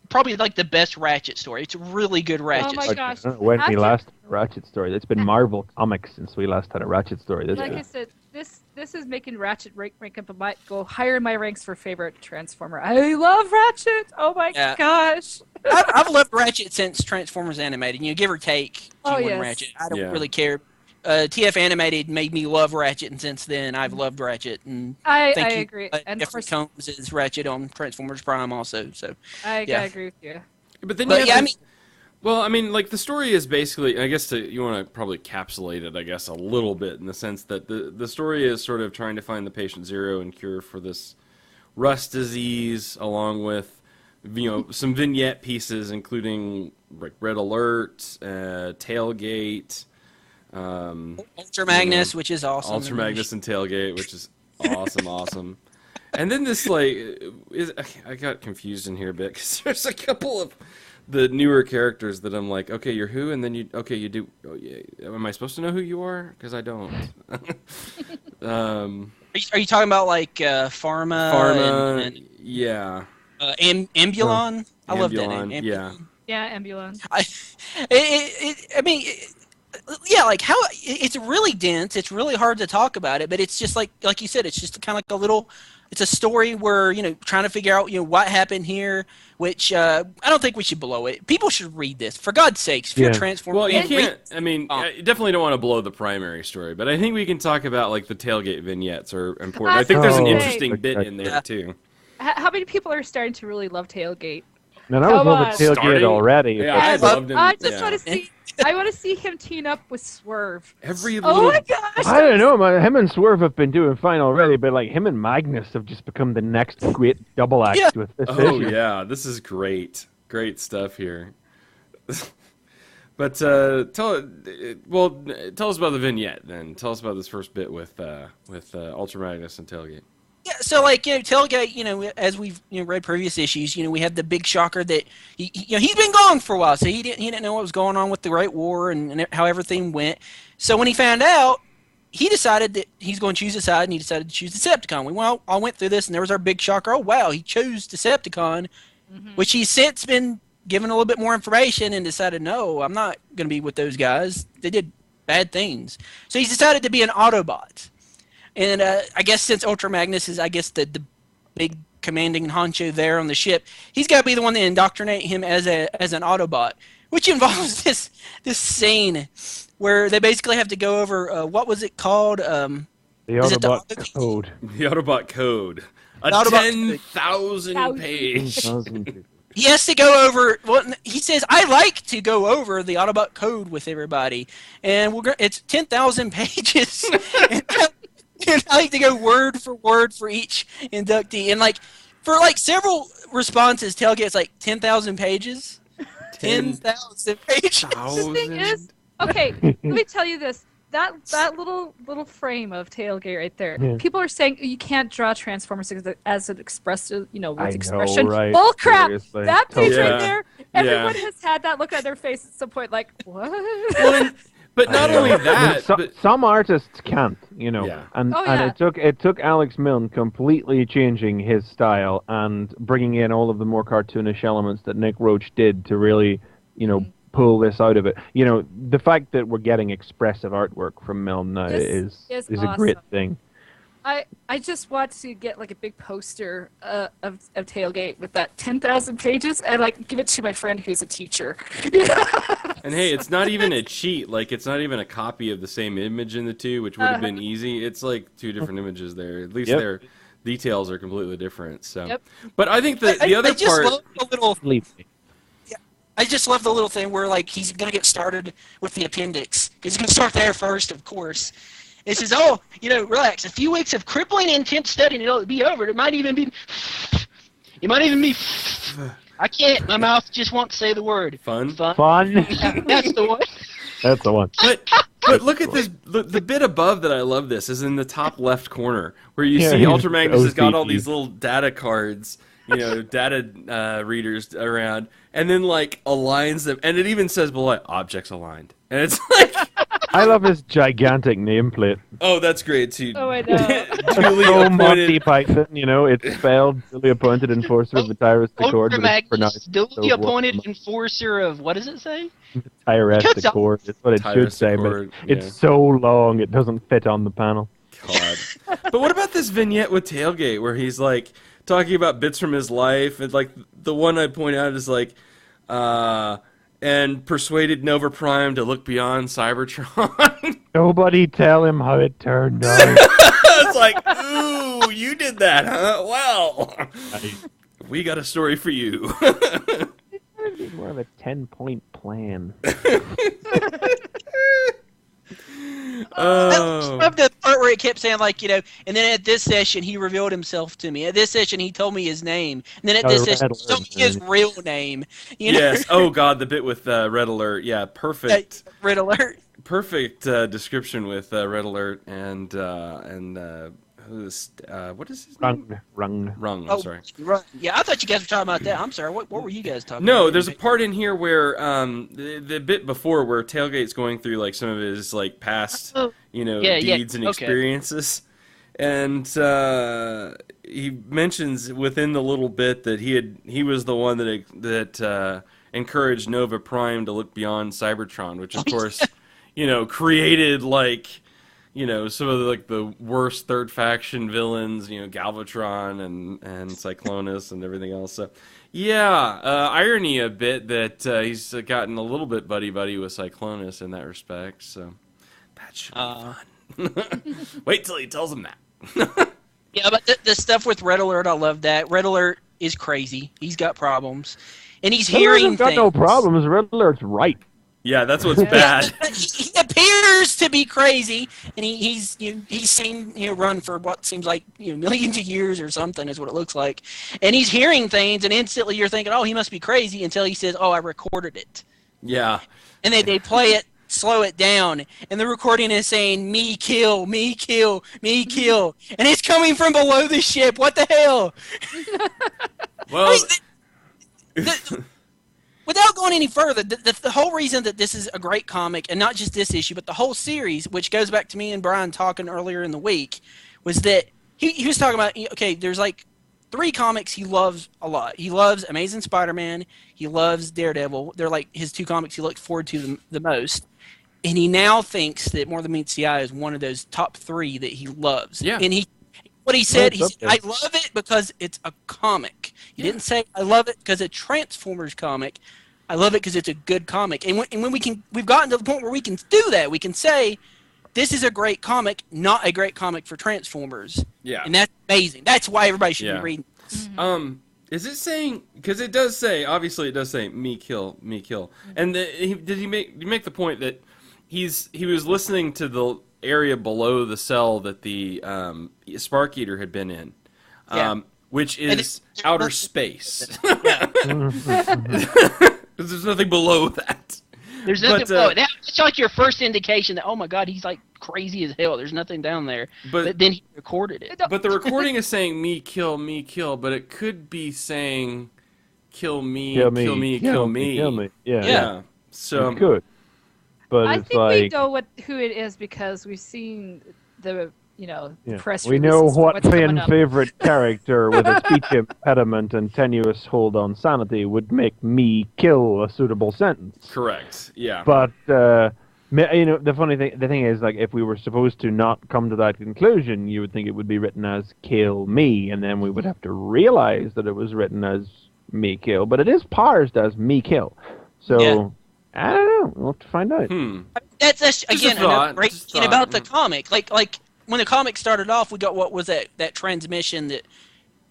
probably like the best Ratchet story. It's a really good Ratchet. Oh my story. gosh. When we After- last had a Ratchet story, it's been Marvel Comics since we last had a Ratchet story. Like I said, this is making Ratchet rank up. I might go higher in my ranks for favorite Transformer. I love Ratchet. Oh my Yeah. gosh. I've loved Ratchet since Transformers Animated. Give or take Oh, G1 yes. Ratchet. I don't Yeah. really care. TF Animated made me love Ratchet, and since then I've loved Ratchet. And I thank you, agree. And of Jeffrey course, Combs is Ratchet on Transformers Prime also. So, I yeah. agree with you. but then but you yeah, have I this- mean, well, I mean, like the story is basically, I guess you want to probably capsulate it, I guess, a little bit in the sense that the story is sort of trying to find the patient zero and cure for this rust disease, along with some vignette pieces, including like Red Alert, Tailgate, Ultra Magnus, which is awesome. Ultra Magnus and Tailgate, which is awesome. And then this I got confused in here a bit because there's a couple of the newer characters that I'm like, okay, you're who, and then you do. Oh, yeah. Am I supposed to know who you are? Because I don't. Are you talking about like Pharma? Pharma, and yeah. Ambulon? I love that Ambulon, name. yeah. Yeah, ambulance. I mean, yeah, like how it's really dense. It's really hard to talk about it, but it's just like you said, it's just kind of like a little. It's a story where trying to figure out what happened here, which I don't think we should blow it. People should read this for God's sakes. If you're Yeah. Transformers, Well, you read- can't. I mean, I definitely don't want to blow the primary story, but I think we can talk about like the Tailgate vignettes are important. I think there's an Oh, interesting okay. bit in there too. How many people are starting to really love Tailgate? And I was Come loving on. Tailgate Starting- already. Yeah, but- I loved him. I just yeah. want to see. I want to see him team up with Swerve. Every Oh little. my gosh! I don't know, man. Him and Swerve have been doing fine already, but like him and Magnus have just become the next great double act Yeah. with this Oh issue. yeah, this is great stuff here. But tell us about the vignette then. Tell us about this first bit with Ultra Magnus and Tailgate. Yeah, so like Tailgate, as we've read previous issues, we had the big shocker that he's been gone for a while, so he didn't know what was going on with the Great War and how everything went. So when he found out, he decided that he's going to choose a side, and he decided to choose Decepticon. I went through this, and there was our big shocker. Oh wow, he chose Decepticon, which he's since been given a little bit more information and decided, no, I'm not going to be with those guys. They did bad things. So he's decided to be an Autobot. And I guess since Ultra Magnus is, I guess, the big commanding honcho there on the ship, he's got to be the one to indoctrinate him as an Autobot, which involves this scene where they basically have to go over what was it called? The Is it the Autobot code. The Autobot code, a Autobot 10,000 page. He has to go over. Well, he says, "I like to go over the Autobot code with everybody," and it's 10,000 pages. And I like to go word for word for each inductee, and for several responses, Tailgate's like 10,000 pages. 10,000 pages. The thing is, okay, let me tell you this. That little frame of Tailgate right there. Yeah. People are saying you can't draw Transformers as an expressive, with I know, expression. right? Bull crap! Seriously. That page Yeah. right there. Everyone has had that look at their face at some point, like what? But not only that, but Some artists can't, Yeah. and Oh, yeah. and it took Alex Milne completely changing his style and bringing in all of the more cartoonish elements that Nick Roach did to really, pull this out of it. The fact that we're getting expressive artwork from Milne now This is is a great awesome. thing. I just want to get like a big poster of Tailgate with that 10,000 pages and like give it to my friend who's a teacher. And hey, it's not even a cheat. Like, it's not even a copy of the same image in the two, which would have been easy. It's like two different images there. At least their details are completely different. So, but I think the other part. Love the little. Yeah, I just love the little thing where like he's gonna get started with the appendix. He's gonna start there first, of course. It says, "Oh, relax. A few weeks of crippling, intense studying, it'll be over. It might even be. I can't. My mouth just won't say the word. Fun. Yeah, that's the one. That's the one. But look at this. The bit above that I love this is in the top left corner where you see he's Ultra Magnus has got all OCD. these little data cards, data readers around, and then like aligns them, and it even says below it, objects aligned, and it's like. I love his gigantic nameplate. Oh, that's great too. Oh, I know. Duly So appointed. Monty Python, it's spelled duly appointed enforcer of the Tyrus Accord, Ultra but it's Magnus, pronounced duly so appointed enforcer of, what does it say? Tyrus Cuts out- Accord. It's what it should Tyrus say, Accord, but it's so long it doesn't fit on the panel. God. But what about this vignette with Tailgate where he's like talking about bits from his life, and like the one I point out is like, and persuaded Nova Prime to look beyond Cybertron. Nobody tell him how it turned out. It's like, ooh, you did that, huh? Well, we got a story for you. It's more of a 10-point plan. I love the part where it kept saying like, and then at this session he revealed himself to me. At this session he told me his name. And then at this session he told me his real name. Yes. Oh God, the bit with Red Alert. Yeah, perfect. Red Alert. Perfect description with Red Alert and who's what is his name? Rung. Rung. I'm sorry. Right. Yeah, I thought you guys were talking about that. I'm sorry. What were you guys talking about? No, there's a part in here where the bit before where Tailgate's going through like some of his like past deeds and experiences, and he mentions within the little bit that he was the one that encouraged Nova Prime to look beyond Cybertron, which of course created like. Some of the worst third faction villains, Galvatron and Cyclonus and everything else. So, irony a bit that he's gotten a little bit buddy-buddy with Cyclonus in that respect. So, that should be fun. Wait till he tells him that. Yeah, but the stuff with Red Alert, I love that. Red Alert is crazy. He's got problems. And he's hearing got things. no problems. Red Alert's right. Yeah, that's what's bad. He appears to be crazy, and he's seen run for what seems like millions of years or something is what it looks like, and he's hearing things, and instantly you're thinking, oh, he must be crazy until he says, oh, I recorded it. Yeah. And they play it, slow it down, and the recording is saying, me kill, me kill, me kill, and it's coming from below the ship. What the hell? Well. Without going any further, the whole reason that this is a great comic, and not just this issue, but the whole series, which goes back to me and Brian talking earlier in the week, was that he was talking about, okay, there's like 3 comics he loves a lot. He loves Amazing Spider-Man, he loves Daredevil. They're like his 2 comics he looks forward to the most. And he now thinks that More Than Meets the Eye is one of those top 3 that he loves. Yeah. And what he said, Well, I love it because it's a comic. He didn't say, I love it because it's a Transformers comic. I love it because it's a good comic. And when we've gotten to the point where we can do that. We can say, this is a great comic, not a great comic for Transformers. Yeah. And that's amazing. That's why everybody should be reading this. Is it saying? Because it does say. Obviously, it does say me kill, me kill. And did you make the point that he was listening to the area below the cell that the Spark Eater had been in, which is outer space. There's nothing below that. There's nothing below it. It's like your first indication that, oh my god, he's like crazy as hell. There's nothing down there. But then he recorded it. But the recording is saying me kill, but it could be saying kill me, kill me, kill me. Kill me. Yeah. So It's good. But I it's think like we know who it is because we've seen the press we know releases for what what's coming fan up. favorite character with a speech impediment and tenuous hold on sanity would make me kill a suitable sentence. correct. Yeah. But You know, the thing is, like, if we were supposed to not come to that conclusion, you would think it would be written as "kill me," and then we would have to realize that it was written as "me kill," but it is parsed as "me kill." So Yeah. I don't know. We'll have to find out. That's Just again a thought, another great just a thing thought. about the comic. Like when the comic started off, we got what was that transmission that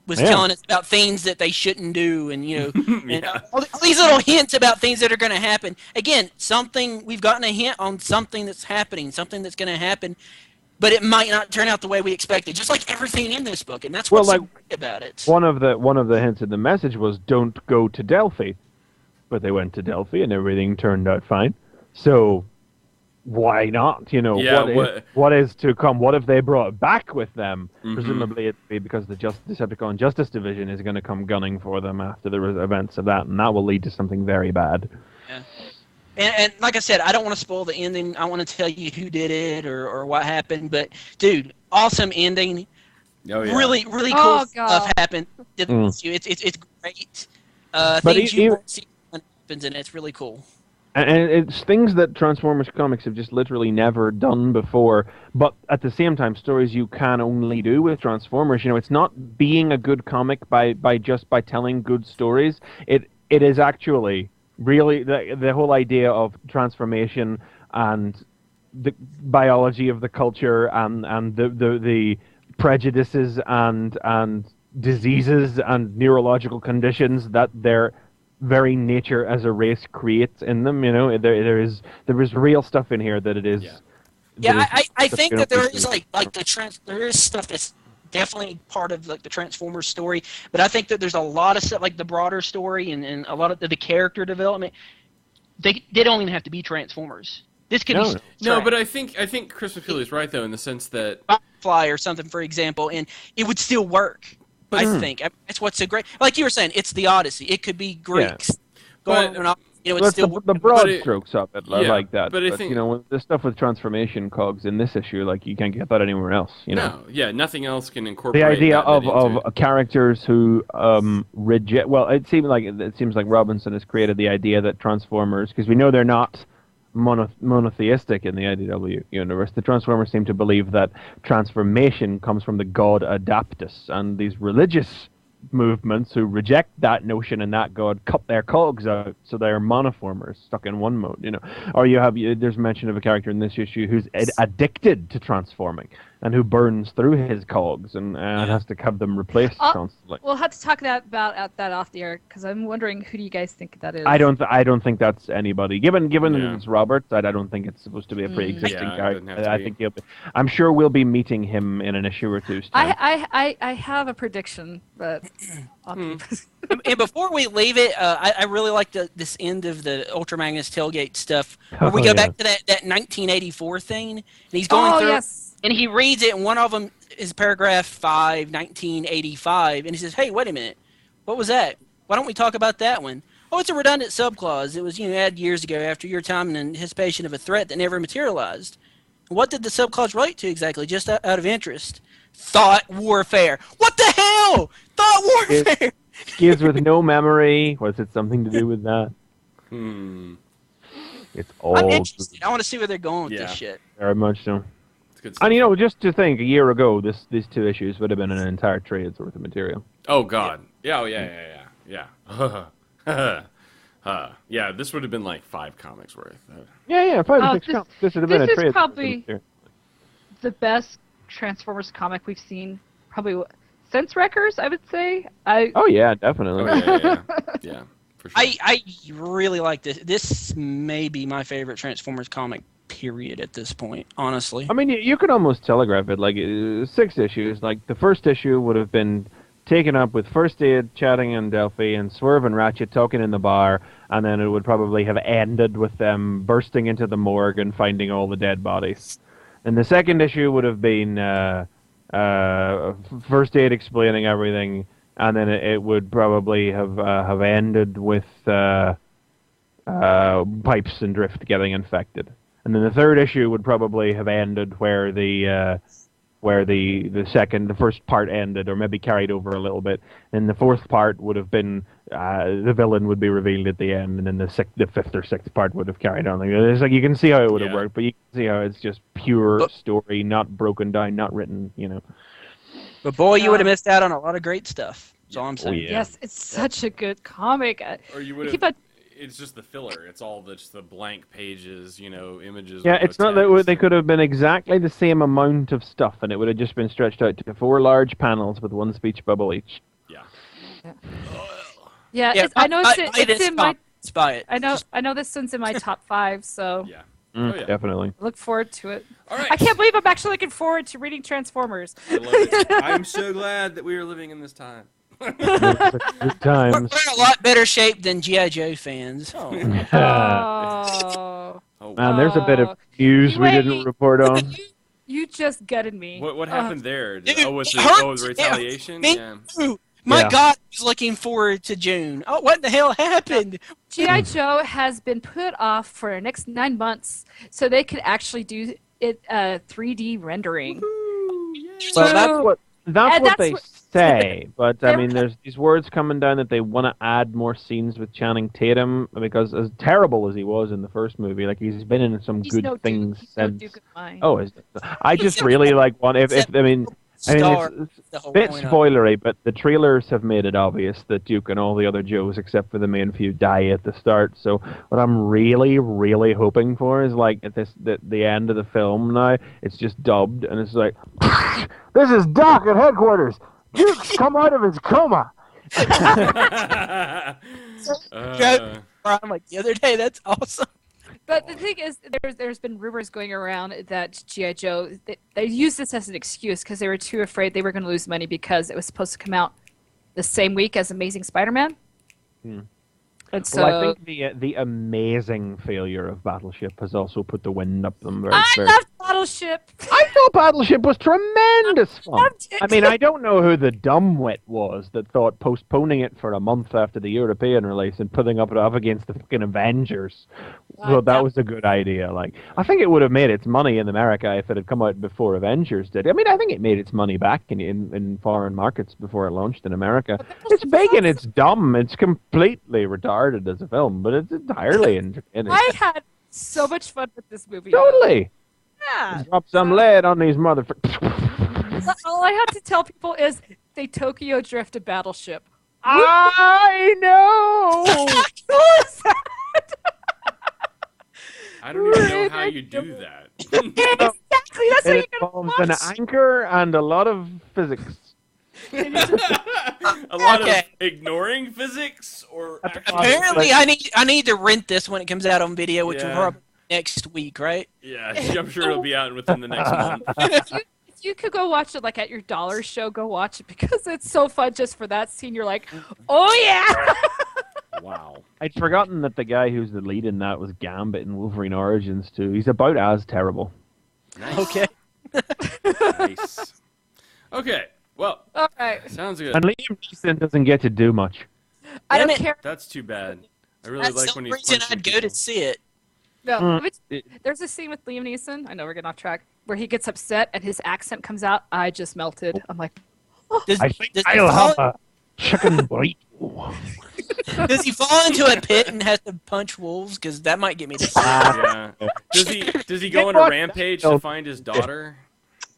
was Yeah. telling us about things that they shouldn't do, and and all these little hints about things that are going to happen. Again, we've gotten a hint on something that's happening, something that's going to happen, but it might not turn out the way we expected. Just like everything in this book, and that's what's so great about it. One of the hints in the message was "Don't go to Delphi," but they went to Delphi and everything turned out fine. So why not? You know, Yeah, what is to come? What if they brought it back with them? Presumably it'd be because the Decepticon Justice Division is going to come gunning for them after the events of that, and that will lead to something very bad. Yeah. And like I said, I don't want to spoil the ending. I want to tell you who did it or what happened. But, dude, awesome ending. Oh, yeah. Really, really cool Oh, stuff God. happened. It's great. But Things you won't see when it happens, and it's really cool. And it's things that Transformers comics have just literally never done before, but at the same time, stories you can only do with Transformers. You know, it's not being a good comic by telling good stories. It is actually really the whole idea of transformation and the biology of the culture and the prejudices and diseases and neurological conditions that their very nature as a race creates in them. You know, there is real stuff in here that it is. Yeah, I think that there is there is stuff that's definitely part of like the Transformers story, but I think that there's a lot of stuff like the broader story and a lot of the character development. They don't even have to be Transformers. This could be No, but I think Chris McFeely is right though in the sense that Fly or something, for example, and it would still work. But I think that's what's so great. Like you were saying, it's the Odyssey. It could be Greeks going on. It's still the broad strokes of it like that. But I think, you know, the stuff with transformation cogs in this issue, like you can't get that anywhere else. You know, nothing else can incorporate the idea that of characters who reject. Well, it seems like Robinson has created the idea that Transformers, because we know they're not monotheistic in the IDW universe. The Transformers seem to believe that transformation comes from the god Adaptus, and these religious movements who reject that notion and that god cut their cogs out, so they're monoformers stuck in one mode. You know, or there's mention of a character in this issue who's addicted to transforming and who burns through his cogs and has to have them replaced constantly. We'll have to talk about that off the air, because I'm wondering, who do you guys think that is? I don't think that's anybody. Given it's Robert, I don't think it's supposed to be a pre-existing character. I think I'm sure we'll be meeting him in an issue or two's time. I have a prediction, but and before we leave it, I really like this end of the Ultra Magnus tailgate stuff, where we go back to that 1984 thing, and he's going through. Yes. And he reads it, and one of them is paragraph 5, 1985, and he says, "Hey, wait a minute, what was that? Why don't we talk about that one? Oh, it's a redundant subclause. It was added years ago after your time in anticipation of a threat that never materialized. What did the subclause relate to exactly? Just out of interest, thought warfare. What the hell? Thought warfare. Kids with no memory. Was it something to do with that? It's old. I'm interested. I want to see where they're going with this shit. Very much so. And just to think, a year ago, these two issues would have been an entire trade's worth of material. Oh God, yeah. This would have been like 5 comics worth. 5 or 6 comics. This would have been a trade. This is probably the best Transformers comic we've seen, probably since Wreckers, I would say. Oh yeah, definitely. Yeah, for sure. I really like this. This may be my favorite Transformers comic. Period at this point, honestly. I mean, you could almost telegraph it like 6 issues. Like the first issue would have been taken up with First Aid chatting in Delphi and Swerve and Ratchet talking in the bar, and then it would probably have ended with them bursting into the morgue and finding all the dead bodies. And the second issue would have been First Aid explaining everything, and then it would probably have ended with Pipes and Drift getting infected. And then the third issue would probably have ended where the first part ended, or maybe carried over a little bit. And the fourth part would have been the villain would be revealed at the end, and then the fifth or sixth part would have carried on. Like, it's like you can see how it would have worked, but you can see how it's just pure story, not broken down, not written. But boy, you would have missed out on a lot of great stuff. That's all I'm saying. yeah. Yes, it's such a good comic. Or you would have. It's just the filler. It's all just the blank pages, images. Yeah, it's not that they could have been exactly the same amount of stuff, and it would have just been stretched out to 4 large panels with 1 speech bubble each. Yeah. Yeah, I know it's in my. Buy it. I know this one's in my top 5, so. Yeah. Definitely. I look forward to it. All right. I can't believe I'm actually looking forward to reading Transformers. I love it. I'm so glad that we are living in this time. Good We're times. in a lot better shape than G.I. Joe fans. Oh. Oh, Man, there's a bit of news we didn't report on. You just gutted me. What happened there? Dude, With it hurts. the retaliation? Me Yeah. too. My God, I was looking forward to June. Oh, what the hell happened? G.I. Joe has been put off for the next 9 months so they could actually do it 3D rendering. Well, that's what they say, but I mean, They're- there's these words coming down that they want to add more scenes with Channing Tatum, because as terrible as he was in the first movie, like he's been in some He's good no things Duke. He's no since. Duke of mine. Oh, I just really like one. If I mean, Star. it's The whole a bit point of it. spoilery, but the trailers have made it obvious that Duke and all the other Joes, except for the main few, die at the start. So what I'm really, really hoping for is like at the end of the film now, it's just dubbed, and it's like, this is Doc at headquarters. Duke's come out of his coma. I'm like the other day. That's awesome. But the thing is, there's been rumors going around that G.I. Joe, they used this as an excuse because they were too afraid they were going to lose money because it was supposed to come out the same week as Amazing Spider-Man. And so, Well, I think the amazing failure of Battleship has also put the wind up them very. I love Battleship. I thought Battleship was tremendous fun. loved it. I mean, I don't know who the dumbwit was that thought postponing it for a month after the European release and putting it up against the fucking Avengers. Well, that was a good idea. Like, I think it would have made its money in America if it had come out before Avengers did. I mean, I think it made its money back in foreign markets before it launched in America. It's big and it's dumb. It's completely retarded as a film, but it's entirely entertaining. I had so much fun with this movie. Totally. Yeah. Drop some lead on these motherfuckers. All I have to tell people is they Tokyo Drift a Battleship. I know. I don't even know how you do that. Exactly. That's what It you're involves gonna an watch. anchor and a lot of physics. A lot of ignoring physics, or Apparently, I need to rent this when it comes out on video, which will Yeah. probably be next week, right? yeah, I'm sure it'll be out within the next month. If you could go watch it like at your dollar show, go watch it because it's so fun just for that scene. You're like, oh yeah. Wow. I'd forgotten that the guy who's the lead in that was Gambit in Wolverine Origins too. He's about as terrible. Nice. Okay. Nice. Okay. Well, All right. sounds good. And Liam Neeson doesn't get to do much. I don't Damn it. care. That's too bad. I really That's like the when he's reason punching I'd go people. to see it. No, It- there's a scene with Liam Neeson. I know we're getting off track. Where he gets upset and his accent comes out. I just melted. I'm like, Does, I think does he I'll fall, have a chicken bite. does he fall into a pit and has to punch wolves? Because that might get me to Yeah. Does he go on a What? rampage to find his daughter?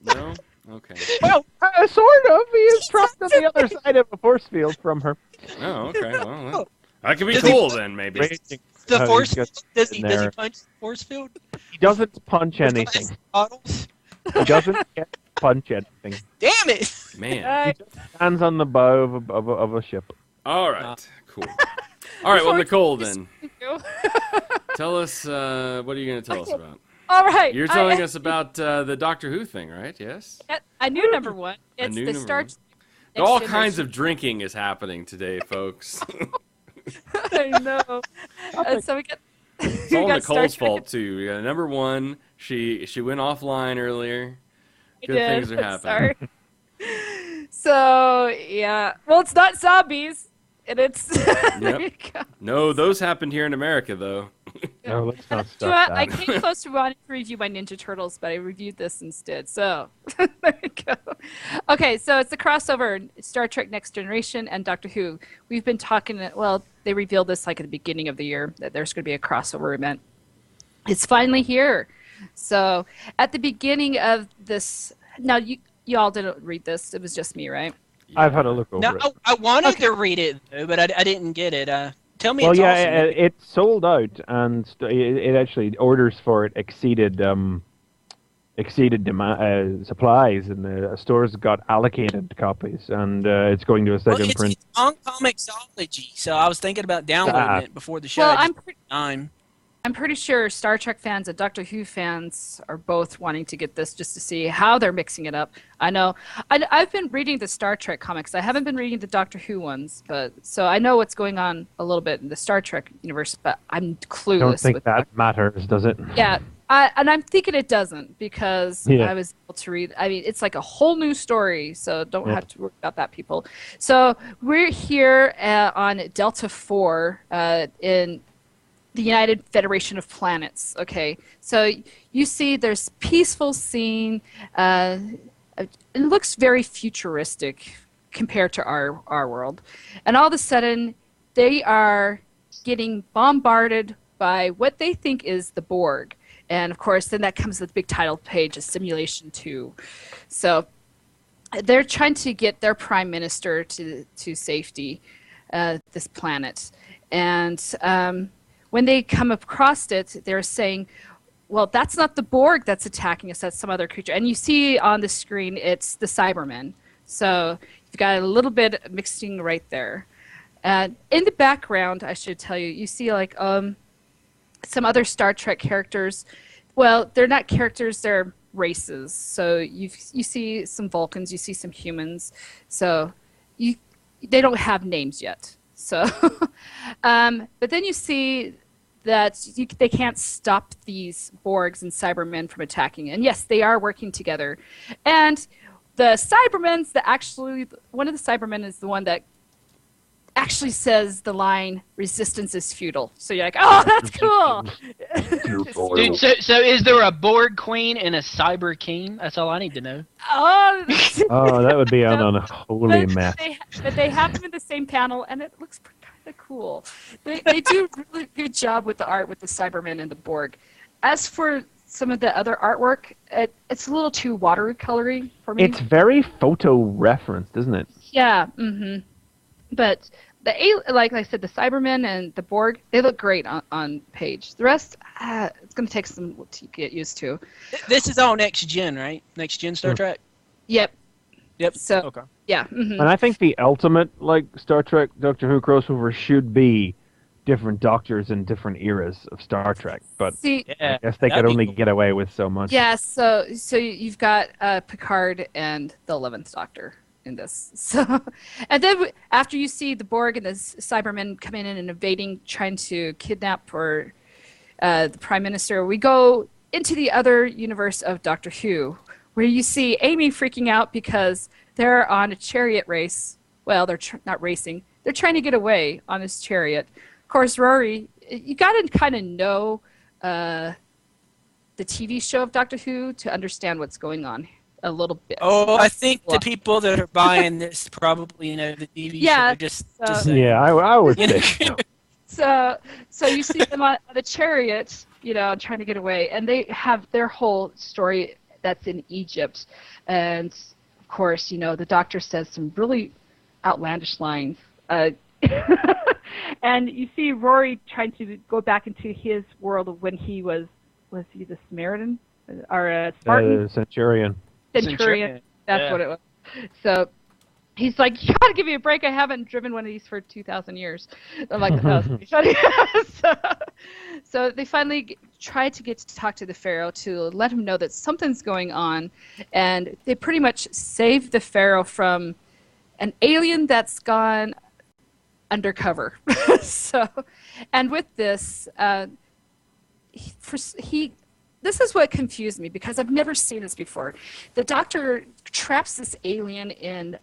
No. Okay. Well, sort of. He is trapped on the other side of a force field from her. Oh, okay. Well, that could be Does he- cool then, maybe. the How force. he gets Does in he there. punch the force field? He doesn't punch anything. Bottles? He doesn't get to punch anything. Damn it! Man. Stands on the bow of a ship. All right. Cool. All right. Well, Nicole, then "You." tell us. What are you going to tell us about? All right. You're telling us about the Doctor Who thing, right? Yes. I knew number one. It's new the number Star. one. All kinds of drinking is happening today, folks. I know. So we got. It's we all got Star Nicole's Trek. fault too. We got number one. She went offline earlier. I Good did. things are I'm happening. Sorry. So yeah, well, it's not zombies. And it's there you go. No, those happened here in America, though. No, let's not You know what? start I that. came close to wanting to review my Ninja Turtles, but I reviewed this instead. So there you go. Okay, so it's the crossover Star Trek Next Generation and Doctor Who. We've been talking. Well, they revealed this like at the beginning of the year that there's going to be a crossover event. It's finally here. So at the beginning of this, now you all didn't read this. It was just me, right? I've had a look over No, it. I wanted to read it, though, but I didn't get it. Tell me Well, it's yeah, awesome. it sold out, and it actually orders for it exceeded supplies, and the stores got allocated copies, and it's going to a Well, second print. it's on Comixology, so I was thinking about downloading it before the show. Well, I just didn't have time. I'm pretty sure Star Trek fans and Doctor Who fans are both wanting to get this just to see how they're mixing it up. I know. I've been reading the Star Trek comics. I haven't been reading the Doctor Who ones, but so I know what's going on a little bit in the Star Trek universe, but I'm clueless. Don't think with that matters, does it? Yeah, and I'm thinking it doesn't because Yeah. I was able to read. I mean, it's like a whole new story, so don't Yeah. have to worry about that, people. So we're here on Delta 4 in the United Federation of Planets. Okay, so you see there's peaceful scene. It looks very futuristic compared to our world, and all of a sudden they are getting bombarded by what they think is the Borg. And of course, then that comes with the big title page, a Simulation 2. So they're trying to get their prime minister to safety, this planet. And when they come across it, they're saying, well, that's not the Borg that's attacking us, that's some other creature. And you see on the screen, it's the Cybermen. So you've got a little bit mixing right there. In the background, I should tell you, you see like some other Star Trek characters. Well, they're not characters, they're races. So you see some Vulcans, you see some humans. So they don't have names yet. So, but then you see that they can't stop these Borgs and Cybermen from attacking. And yes, they are working together. And the Cybermen's one of the Cybermen is the one that actually says the line, resistance is futile. So you're like, oh, that's cool. Dude, so is there a Borg queen and a cyber king? That's all I need to know. Oh, Oh, that would be an unholy mess. but they have them in the same panel, and it looks kind of cool. They do a really good job with the art with the Cybermen and the Borg. As for some of the other artwork, it's a little too watercolory for me. It's very photo-referenced, isn't it? Yeah, mm-hmm. But like I said, the Cybermen and the Borg, they look great on page. The rest, it's going to take some to get used to. This is all next gen, right? Next gen Star Trek. Yep. Yep. So Okay. yeah. Mm-hmm. And I think the ultimate Star Trek Doctor Who crossover should be different doctors in different eras of Star Trek. But See, Yeah. I guess they could that'd be only cool. get away with so much. yeah. So you've got Picard and the 11th Doctor in this. So, and then after you see the Borg and the Cybermen coming in and invading, trying to kidnap the Prime Minister, we go into the other universe of Doctor Who, where you see Amy freaking out because they're on a chariot race. Well, they're not racing. They're trying to get away on this chariot. Of course, Rory, you got to kind of know the TV show of Doctor Who to understand what's going on a little bit. Oh, I think the people that are buying this probably know the TV Yeah, show. Just so- saying. Yeah, I would You think know? so. So you see them on the chariot, trying to get away, and they have their whole story that's in Egypt, and of course, the Doctor says some really outlandish lines, and you see Rory trying to go back into his world of when he was he the Samaritan or a Spartan? Centurion. Centurion. That's Yeah. what it was. So he's like, you gotta give me a break. I haven't driven one of these for 2,000 years. I'm like, that was pretty funny. So they finally try to get to talk to the Pharaoh to let him know that something's going on, and they pretty much save the Pharaoh from an alien that's gone undercover. And with this, this is what confused me because I've never seen this before. The Doctor traps this alien in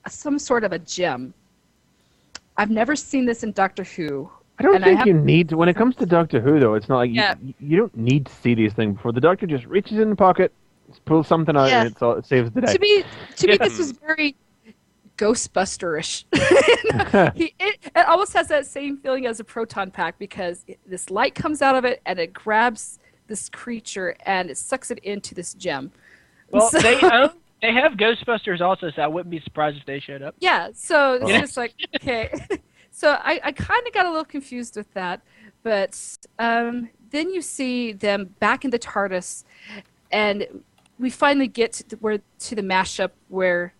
some sort of a gem. I've never seen this in Doctor Who. I don't And think have- you need to. When it comes to Doctor Who, though, it's not like Yeah. you don't need to see these things before. The Doctor just reaches in the pocket, pulls something out, Yeah. and it saves the day. To me, this was very Ghostbuster-ish. It almost has that same feeling as a proton pack because this light comes out of it and it grabs this creature and it sucks it into this gem. Well, So- they have Ghostbusters also, so I wouldn't be surprised if they showed up. Yeah, so it's Yeah. just like, okay. So I kind of got a little confused with that. But then you see them back in the TARDIS, and we finally get to the mashup where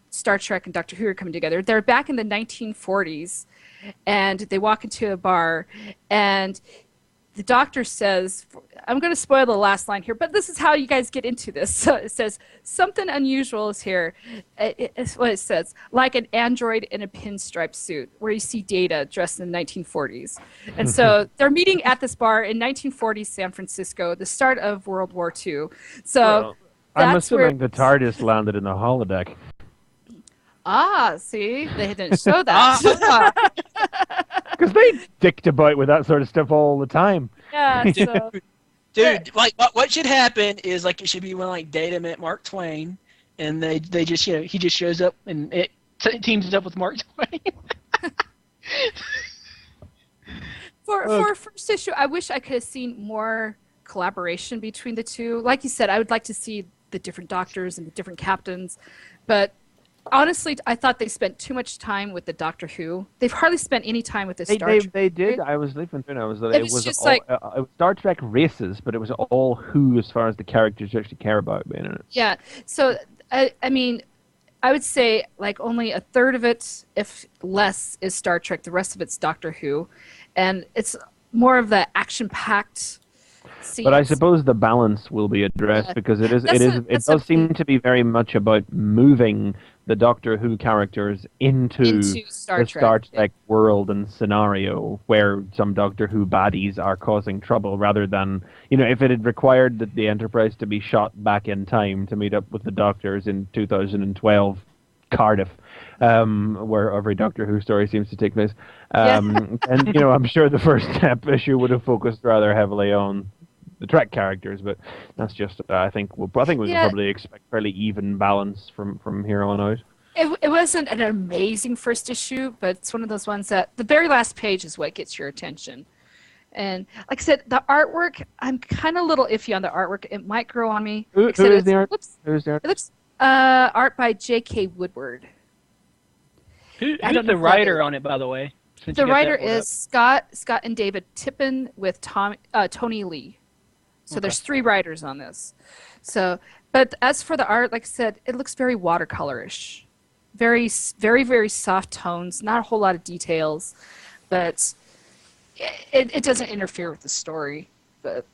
Star Trek and Doctor Who are coming together. They're back in the 1940s, and they walk into a bar, and the doctor says, I'm going to spoil the last line here, but this is how you guys get into this. So it says, something unusual is here. It's what it says, like an android in a pinstripe suit, where you see Data dressed in the 1940s. And so they're meeting at this bar in 1940s San Francisco, the start of World War II. So Well, I'm that's where... assuming the TARDIS landed in the holodeck. Ah, see? They didn't show that. Because they dicked about with that sort of stuff all the time. Yeah, so... Dude, like what should happen is like it should be when like Data met Mark Twain, and they just he just shows up and it Teams up with Mark Twain. For first issue, I wish I could have seen more collaboration between the two. Like you said, I would like to see the different doctors and the different captains, but honestly, I thought they spent too much time with the Doctor Who. They've hardly spent any time with the Star Trek. They did. I was listening to it. It was just all, like- it was Star Trek races, but it was all Who as far as the characters you actually care about being in it. Yeah, so I mean, I would say like only a third of it, if less, is Star Trek. The rest of it's Doctor Who, and it's more of the action-packed scenes. But I suppose the balance will be addressed Yeah. because it That's does seem to be very much about moving the Doctor Who characters into Star the Trek. Star Trek world and scenario where some Doctor Who baddies are causing trouble, rather than, if it had required the Enterprise to be shot back in time to meet up with the Doctors in 2012 Cardiff, where every Doctor Who story seems to take place. And I'm sure the first issue would have focused rather heavily on the Trek characters, but that's just I think we can probably expect fairly even balance from here on out. It wasn't an amazing first issue, but it's one of those ones that the very last page is what gets your attention. And like I said, the artwork, I'm kind of a little iffy on the artwork. It might grow on me. Who Like I said, is the art? Looks, Who's the art? it looks art by J.K. Woodward. Who's I don't know the who writer that on it, by the way? Since The you got writer that one is Scott and David Tippin with Tony Lee. So there's 3 writers on this. So, but as for the art, like I said, it looks very watercolorish. Very, very, very soft tones. Not a whole lot of details, but it doesn't interfere with the story. But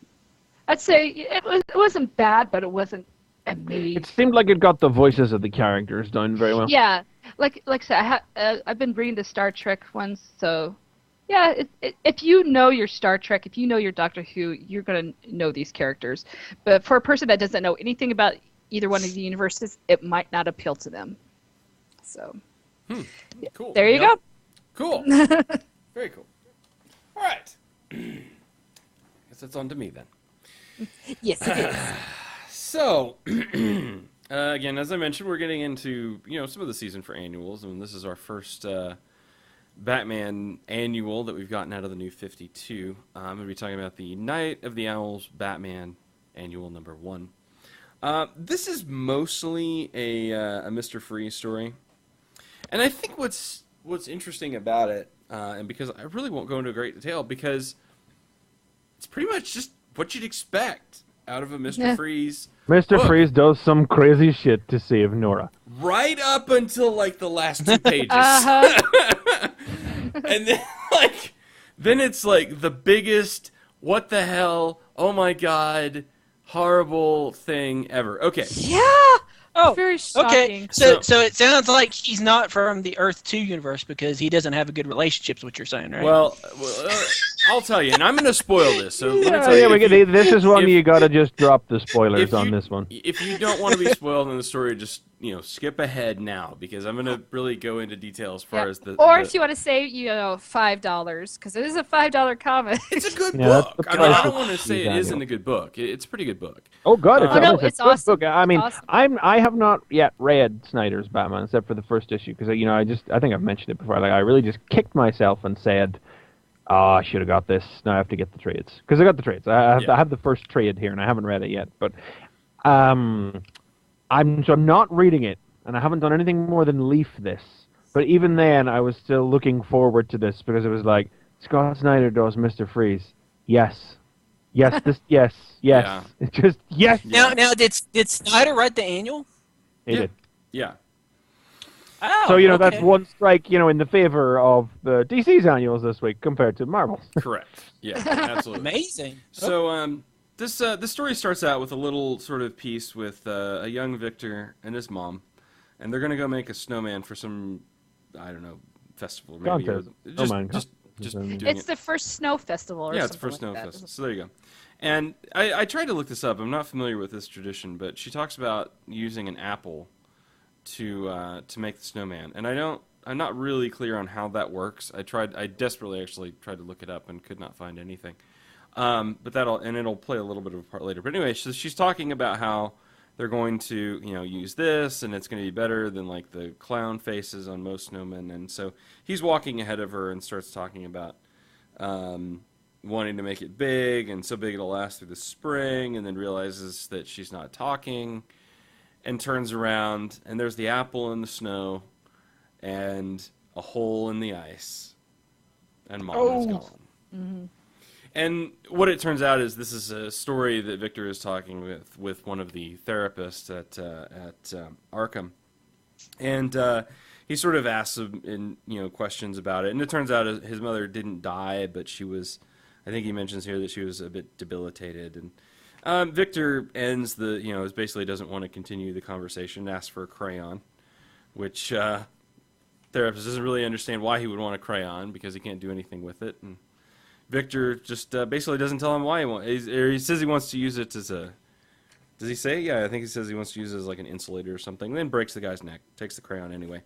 I'd say it wasn't bad, but it wasn't amazing. It seemed like it got the voices of the characters down very well. Yeah, like I said, I've been reading the Star Trek ones, so yeah. If you know your Star Trek, if you know your Doctor Who, you're gonna know these characters. But for a person that doesn't know anything about either one of the universes, it might not appeal to them. So Cool. there you Yep. go. Cool. Very cool. All right. Guess it's on to me then. Yes, it is. So, again, as I mentioned, we're getting into some of the season for annuals, and this is our first Batman annual that we've gotten out of the new 52. I'm going to be talking about the Night of the Owls Batman annual number 1. This is mostly a Mr. Freeze story, and I think what's interesting about it, and because I really won't go into great detail, because it's pretty much just what you'd expect out of a Mr. Yeah. Freeze. Mr. book. Freeze does some crazy shit to save Nora. Right up until like the last 2 pages. Uh-huh. And then it's like the biggest what the hell, oh my god, horrible thing ever. Okay. Yeah. Oh, Very okay. shocking. So it sounds like he's not from the Earth 2 universe because he doesn't have a good relationship, is what you're saying, right? Well, I'll tell you, and I'm going to spoil this. So let me tell Yeah, you. this is one if- you gotta just drop the spoilers if you- on this one. If you don't want to be spoiled in the story, just skip ahead now because I'm going to really go into detail as far Yeah. as the. Or the- if you want to save, $5, because it is a $5 comic. It's a good Yeah, that's book. the I mean, I price don't of want to say it Annual. isn't a good book. It's a pretty good book. Oh God, it's, Oh, no, it's it's a good awesome. book. I mean, It's awesome. I have not yet read Snyder's Batman except for the first issue because I think I've mentioned it before. Like I really just kicked myself and said, "Oh, I should have got this. Now I have to get the trades because I got the trades. I have the first trade here and I haven't read it yet. But I'm not reading it and I haven't done anything more than leaf this. But even then, I was still looking forward to this because it was like Scott Snyder does Mr. Freeze. Yes. Yes, yes. Yeah. It's just yes. Now, did Snyder write the annual? He did. Yeah. Oh, So okay. that's one strike in the favor of the DC's annuals this week compared to Marvel's. Correct. Yeah. Absolutely. Amazing. So this story starts out with a little sort of piece with a young Victor and his mom, and they're gonna go make a snowman for some, I don't know, festival maybe. Contest. Just Snowman doing It's it. the first snow festival or Yeah, it's something the first like snow that. festival. So there you go. And I tried to look this up. I'm not familiar with this tradition, but she talks about using an apple to make the snowman, and I'm not really clear on how that works. I desperately actually tried to look it up and could not find anything. But it'll play a little bit of a part later. But anyway, so she's talking about how they're going to use this, and it's going to be better than like the clown faces on most snowmen. And so he's walking ahead of her and starts talking about wanting to make it big, and so big it'll last through the spring, and then realizes that she's not talking, and turns around, and there's the apple in the snow, and a hole in the ice, and Mom is gone. Mm-hmm. And what it turns out is this is a story that Victor is talking with one of the therapists at Arkham, and he sort of asks him questions about it, and it turns out his mother didn't die, but she was. I think he mentions here that she was a bit debilitated, and Victor ends basically doesn't want to continue the conversation, asks for a crayon, which therapist doesn't really understand why he would want a crayon because he can't do anything with it, and Victor just basically doesn't tell him why he wants. He says he wants to use it as a. Does he say? Yeah, I think he says he wants to use it as like an insulator or something. Then breaks the guy's neck, takes the crayon anyway,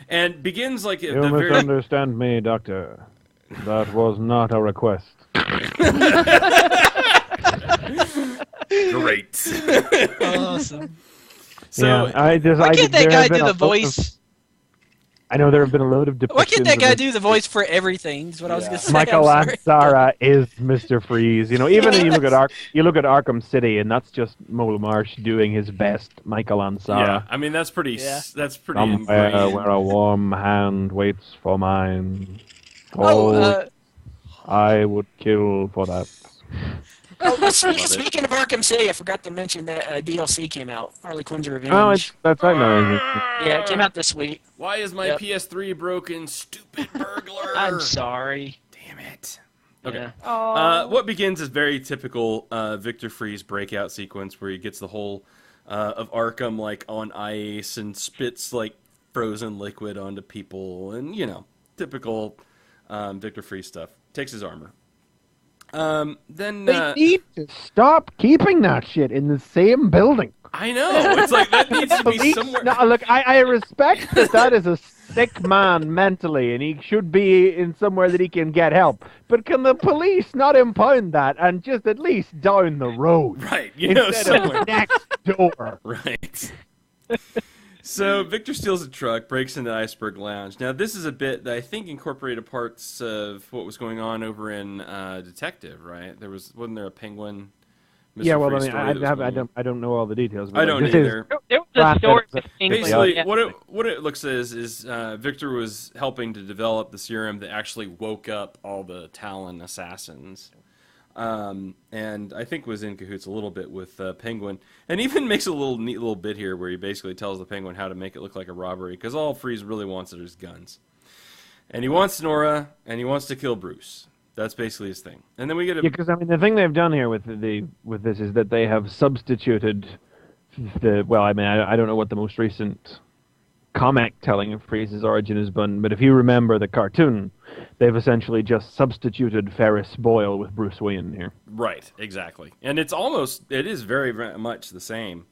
and begins like You the very. misunderstand me, Doctor. That was not a request. Great. Awesome. So yeah, Why can't that guy do the voice? I know there have been a load of depictions. Why can't that guy of do the voice for everything? Is what I was gonna say. Michael I'm sorry. Ansara is Mr. Freeze. Even if you look at Arkham City, and that's just Mole Marsh doing his best Michael Ansara. yeah, I mean that's pretty. Yeah. That's pretty. Somewhere ingrained. where a warm hand waits for mine. Oh, I would kill for that. speaking of Arkham City, I forgot to mention that DLC came out. Harley Quinn's Revenge. Oh, that's right now. Isn't it? Yeah, it came out this week. Why is my Yep. PS3 broken? Stupid burglar! I'm sorry. Damn it. Okay. Yeah. Oh. What begins is very typical Victor Freeze breakout sequence where he gets the whole of Arkham like on ice and spits like frozen liquid onto people, and typical Victor Freeze stuff. Takes his armor. Then They need to stop keeping that shit in the same building. I know it's like that needs to be Police- somewhere. No, look, I respect that is a sick man mentally, and he should be in somewhere that he can get help. But can the police not impound that and just at least down the road Right, instead somewhere. of next door? Right. So Victor steals a truck, breaks into Iceberg Lounge. Now this is a bit that I think incorporated parts of what was going on over in Detective, right? Wasn't there a penguin? Mr. Yeah, well, Freeze I mean, story that was going on? I don't know all the details. But I don't this is- either. There was a story with England. Basically, yeah. what it looks is Victor was helping to develop the serum that actually woke up all the Talon assassins, and I think was in cahoots a little bit with Penguin, and even makes a neat little bit here where he basically tells the Penguin how to make it look like a robbery because all Freeze really wants is guns, and he wants Nora, and he wants to kill Bruce. That's basically his thing. And then we get a Yeah, because I mean, the thing they've done here with this is that they have substituted I don't know what the most recent comic telling of Freeze's origin has been, but if you remember the cartoon, they've essentially just substituted Ferris Boyle with Bruce Wayne here. Right, exactly. And it is very, very much the same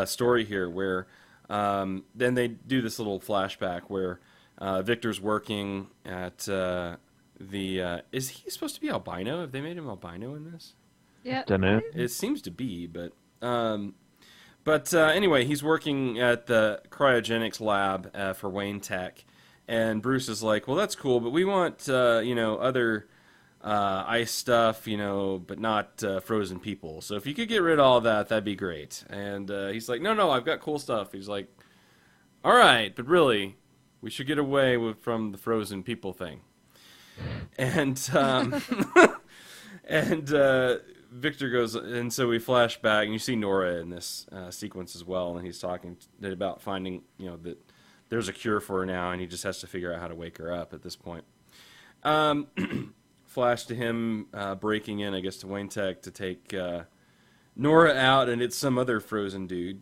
story here, where then they do this little flashback where Victor's working at is he supposed to be albino? Have they made him albino in this? Yeah. Dunno. It seems to be, but anyway, he's working at the cryogenics lab for Wayne Tech, and Bruce is like, well, that's cool, but we want other ice stuff, but not frozen people. So if you could get rid of all that, that'd be great. And he's like, no, I've got cool stuff. He's like, all right, but really, we should get away from the frozen people thing. And Victor goes, and so we flash back, and you see Nora in this sequence as well, and he's talking about finding, that there's a cure for her now, and he just has to figure out how to wake her up at this point. Flash to him breaking in, I guess, to Wayne Tech to take Nora out, and it's some other frozen dude.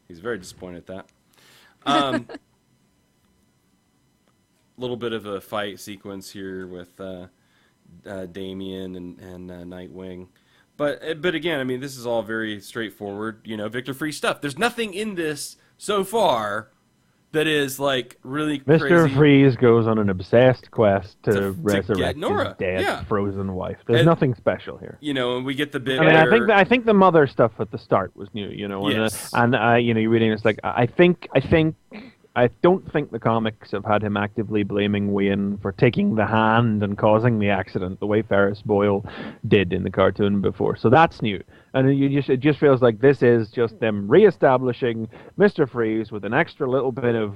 He's very disappointed at that. Little bit of a fight sequence here with Damian and Nightwing, but again, I mean, this is all very straightforward, Victor Free stuff. There's nothing in this so far that is like really crazy. Mr. Freeze goes on an obsessed quest to resurrect Nora. his dead Yeah. frozen wife. There's nothing special here. And we get the bit. I mean, where... I think the mother stuff at the start was new. Yes. You're reading it's like I don't think the comics have had him actively blaming Wayne for taking the hand and causing the accident the way Ferris Boyle did in the cartoon before. So that's new. And it just feels like this is just them reestablishing Mr. Freeze with an extra little bit of,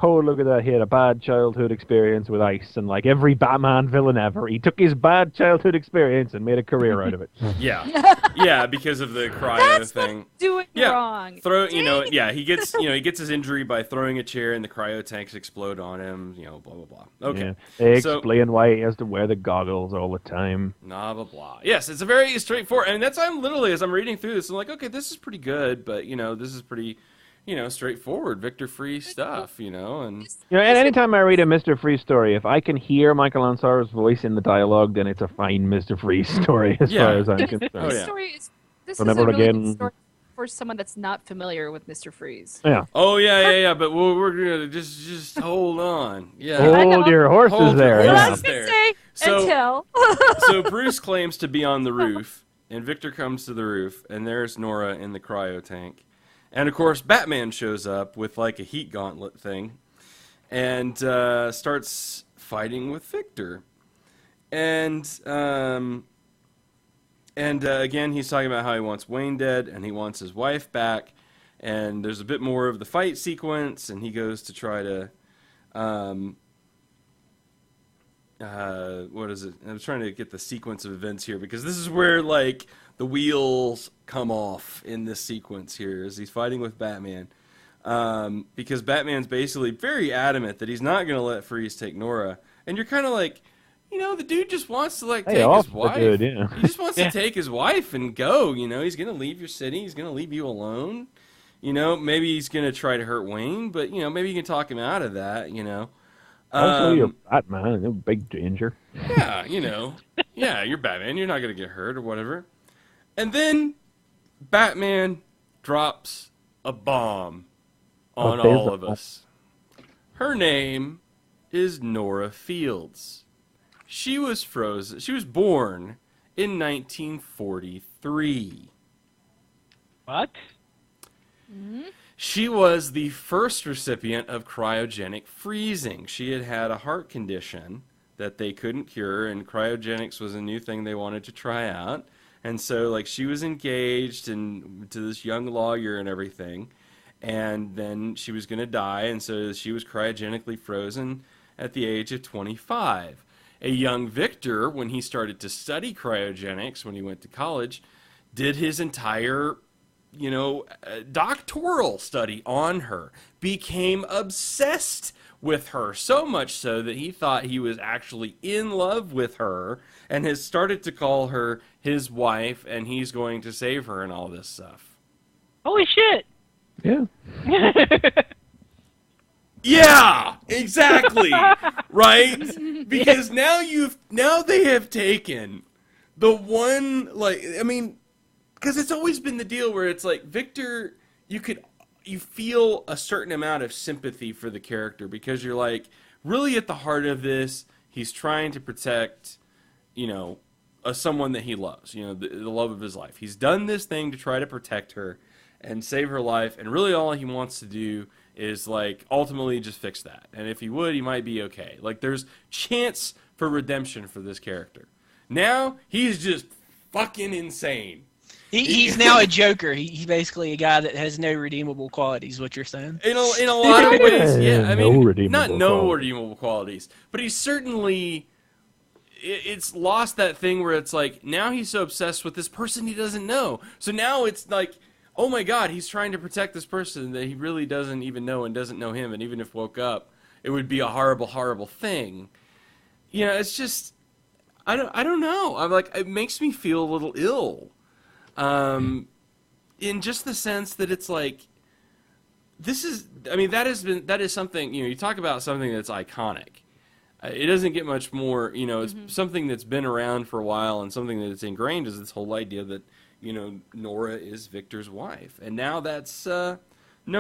oh, look at that, he had a bad childhood experience with ice, and like every Batman villain ever, he took his bad childhood experience and made a career out of it. Yeah, because of the cryo That's thing. what's doing wrong. He gets his injury by throwing a chair and the cryo tanks explode on him, blah, blah, blah. Okay. Yeah. They explain why he has to wear the goggles all the time. Blah, blah, blah. Yes, it's a very straightforward, and that's, I'm literally, as I'm reading through this, I'm like, okay, this is pretty good, but, this is pretty, straightforward, Victor Free stuff, and... and anytime I read a Mr. Freeze story, if I can hear Michael Ansara's voice in the dialogue, then it's a fine Mr. Freeze story as far as I'm concerned. This story is a never really again. good story for someone that's not familiar with Mr. Freeze. Yeah. Oh, yeah, but we're gonna just hold on. Yeah. Hold your horses Hold there. your Yeah. horses there. Until. So Bruce claims to be on the roof, and Victor comes to the roof, and there's Nora in the cryo tank. And, of course, Batman shows up with, like, a heat gauntlet thing and starts fighting with Victor. And again, he's talking about how he wants Wayne dead and he wants his wife back. And there's a bit more of the fight sequence, and he goes to try to... what is it? I'm trying to get the sequence of events here, because this is where, like, the wheels come off in this sequence here as he's fighting with Batman. Because Batman's basically very adamant that he's not going to let Freeze take Nora. And you're kind of like, the dude just wants to, like, take his wife. Dude, yeah. He just wants to take his wife and go, He's going to leave your city. He's going to leave you alone. Maybe he's going to try to hurt Wayne, but, maybe you can talk him out of that, Also, you're Batman, no big danger. Yeah, yeah, you're Batman. You're not going to get hurt or whatever. And then Batman drops a bomb on all of us. Her name is Nora Fields. She was frozen. She was born in 1943. What? Mm-hmm. She was the first recipient of cryogenic freezing. She had had a heart condition that they couldn't cure, and cryogenics was a new thing they wanted to try out. And so, like, she was engaged to this young lawyer and everything, and then she was going to die, and so she was cryogenically frozen at the age of 25. A young Victor, when he started to study cryogenics, when he went to college, did his entire, doctoral study on her, became obsessed with her, so much so that he thought he was actually in love with her and has started to call her his wife, and he's going to save her and all this stuff. Holy shit! Yeah. Yeah! Exactly. Right? Because now they have taken the one, like, I mean, because it's always been the deal where it's like Victor, you feel a certain amount of sympathy for the character because you're like, really at the heart of this, he's trying to protect, someone that he loves, the love of his life. He's done this thing to try to protect her and save her life, and really all he wants to do is, like, ultimately just fix that. And if he would, he might be okay. Like, there's chance for redemption for this character. Now, he's just fucking insane. He's now a Joker. He's basically a guy that has no redeemable qualities, what you're saying. In a lot of ways, yeah. I mean, redeemable redeemable qualities. But he's certainly... It's lost that thing where it's like, now he's so obsessed with this person he doesn't know. So now it's like, oh my god, he's trying to protect this person that he really doesn't even know and doesn't know him. And even if woke up, it would be a horrible, horrible thing. It's just... I don't know. I'm like, it makes me feel a little ill. In just the sense that it's like, that is something, you talk about something that's iconic. It doesn't get much more, it's something that's been around for a while and something that's ingrained is this whole idea that, Nora is Victor's wife. And now that's, no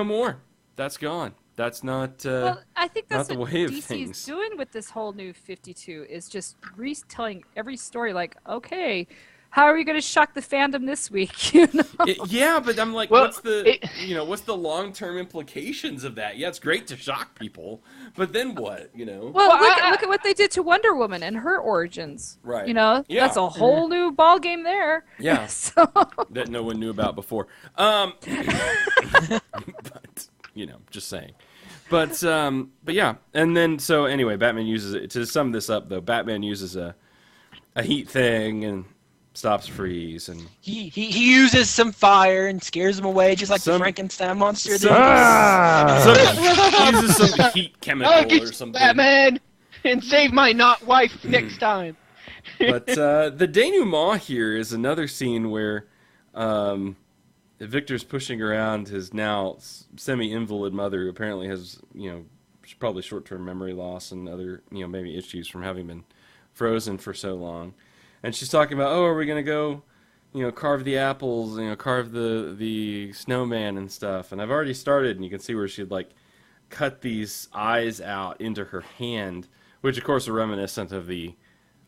more. That's gone. That's not, well, I think that's not the what way of DC's things. doing with this whole new 52 is just retelling every story like, okay, how are we going to shock the fandom this week? Yeah, but I'm like, Well, what's the long-term implications of that? Yeah, it's great to shock people, but then what? Well, look at what they did to Wonder Woman and her origins. Right. Yeah. That's a whole new ball game there. Yeah. So... that no one knew about before. But just saying. But yeah, and then so anyway, Batman uses it to sum this up though. Batman uses a heat thing and stops Freeze, and He uses some fire and scares them away, just like the Frankenstein monster. he uses some heat chemical I'll get or you, something. Batman, and save my not wife next time. But the denouement here is another scene where Victor's pushing around his now semi-invalid mother, who apparently has, probably short-term memory loss and other, maybe issues from having been frozen for so long. And she's talking about, are we going to go, carve the apples, carve the snowman and stuff. And I've already started, and you can see where she'd, like, cut these eyes out into her hand, which, of course, are reminiscent of the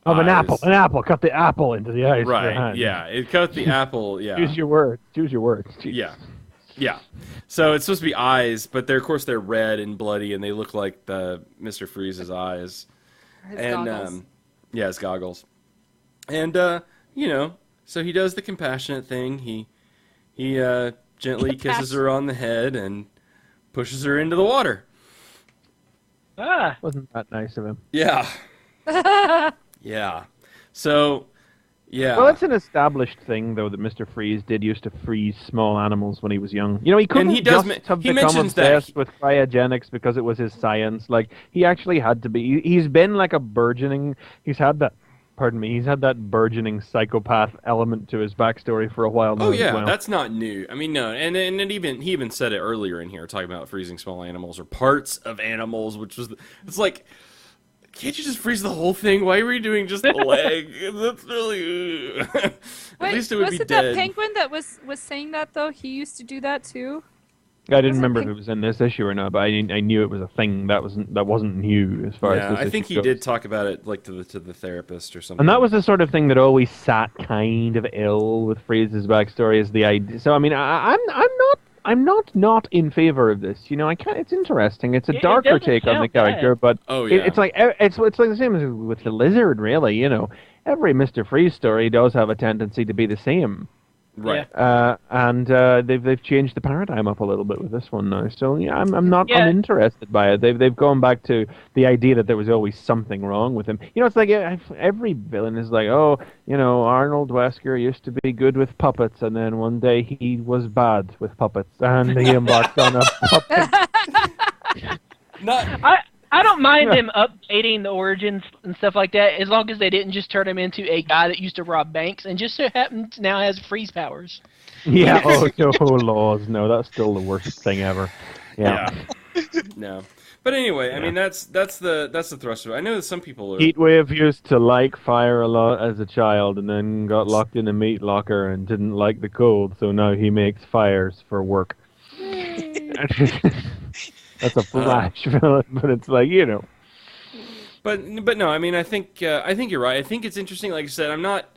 Of an eyes. apple. An apple. Cut the apple into the eyes. Right, yeah. It cut the apple, yeah. Choose your words. Choose your words. Jeez. Yeah. Yeah. So it's supposed to be eyes, but of course they're red and bloody, and they look like the Mr. Freeze's eyes. His And goggles. yeah, his goggles. And so he does the compassionate thing. He gently kisses her on the head and pushes her into the water. Wasn't that nice of him? Yeah. Yeah. So, yeah. Well, it's an established thing, though, that Mr. Freeze did used to freeze small animals when he was young. He couldn't he does just have he become mentions that obsessed with cryogenics because it was his science. Like, he actually had to be... He's been like a burgeoning... He's had that burgeoning psychopath element to his backstory for a while now. Oh yeah, as well. that's not new. I mean, no, and he even said it earlier in here, talking about freezing small animals or parts of animals, which was it's like, can't you just freeze the whole thing? Why were you doing just the leg? That's really at least it would be was it dead. that Penguin that was saying that though? He used to do that too. I didn't Was it remember if pink? it was in this issue or not, but I knew it was a thing that wasn't new as far Yeah, as this I think issue he goes. did talk about it like to the therapist or something. And that was the sort of thing that always sat kind of ill with Freeze's backstory, is the idea. So I mean, I'm not in favor of this. I can't. It's interesting. It's a It darker doesn't take on the sound character, but Oh, yeah. it's like the same as with the Lizard, really. Every Mr. Freeze story does have a tendency to be the same. right. And they've changed the paradigm up a little bit with this one now. So yeah, I'm not Yeah. uninterested by it. They've gone back to the idea that there was always something wrong with him. It's like every villain is like, Arnold Wesker used to be good with puppets, and then one day he was bad with puppets, and he embarked on a puppet. Not I don't mind them updating the origins and stuff like that, as long as they didn't just turn him into a guy that used to rob banks and just so happens now has freeze powers. Yeah. Oh laws, no, that's still the worst thing ever. Yeah. no. But anyway, I mean that's the thrust of it. I know that some people are. Heatwave used to like fire a lot as a child, and then got locked in a meat locker and didn't like the cold, so now he makes fires for work. That's a flash, but it's like, you know. But no, I mean I think you're right. I think it's interesting. Like I said, I'm not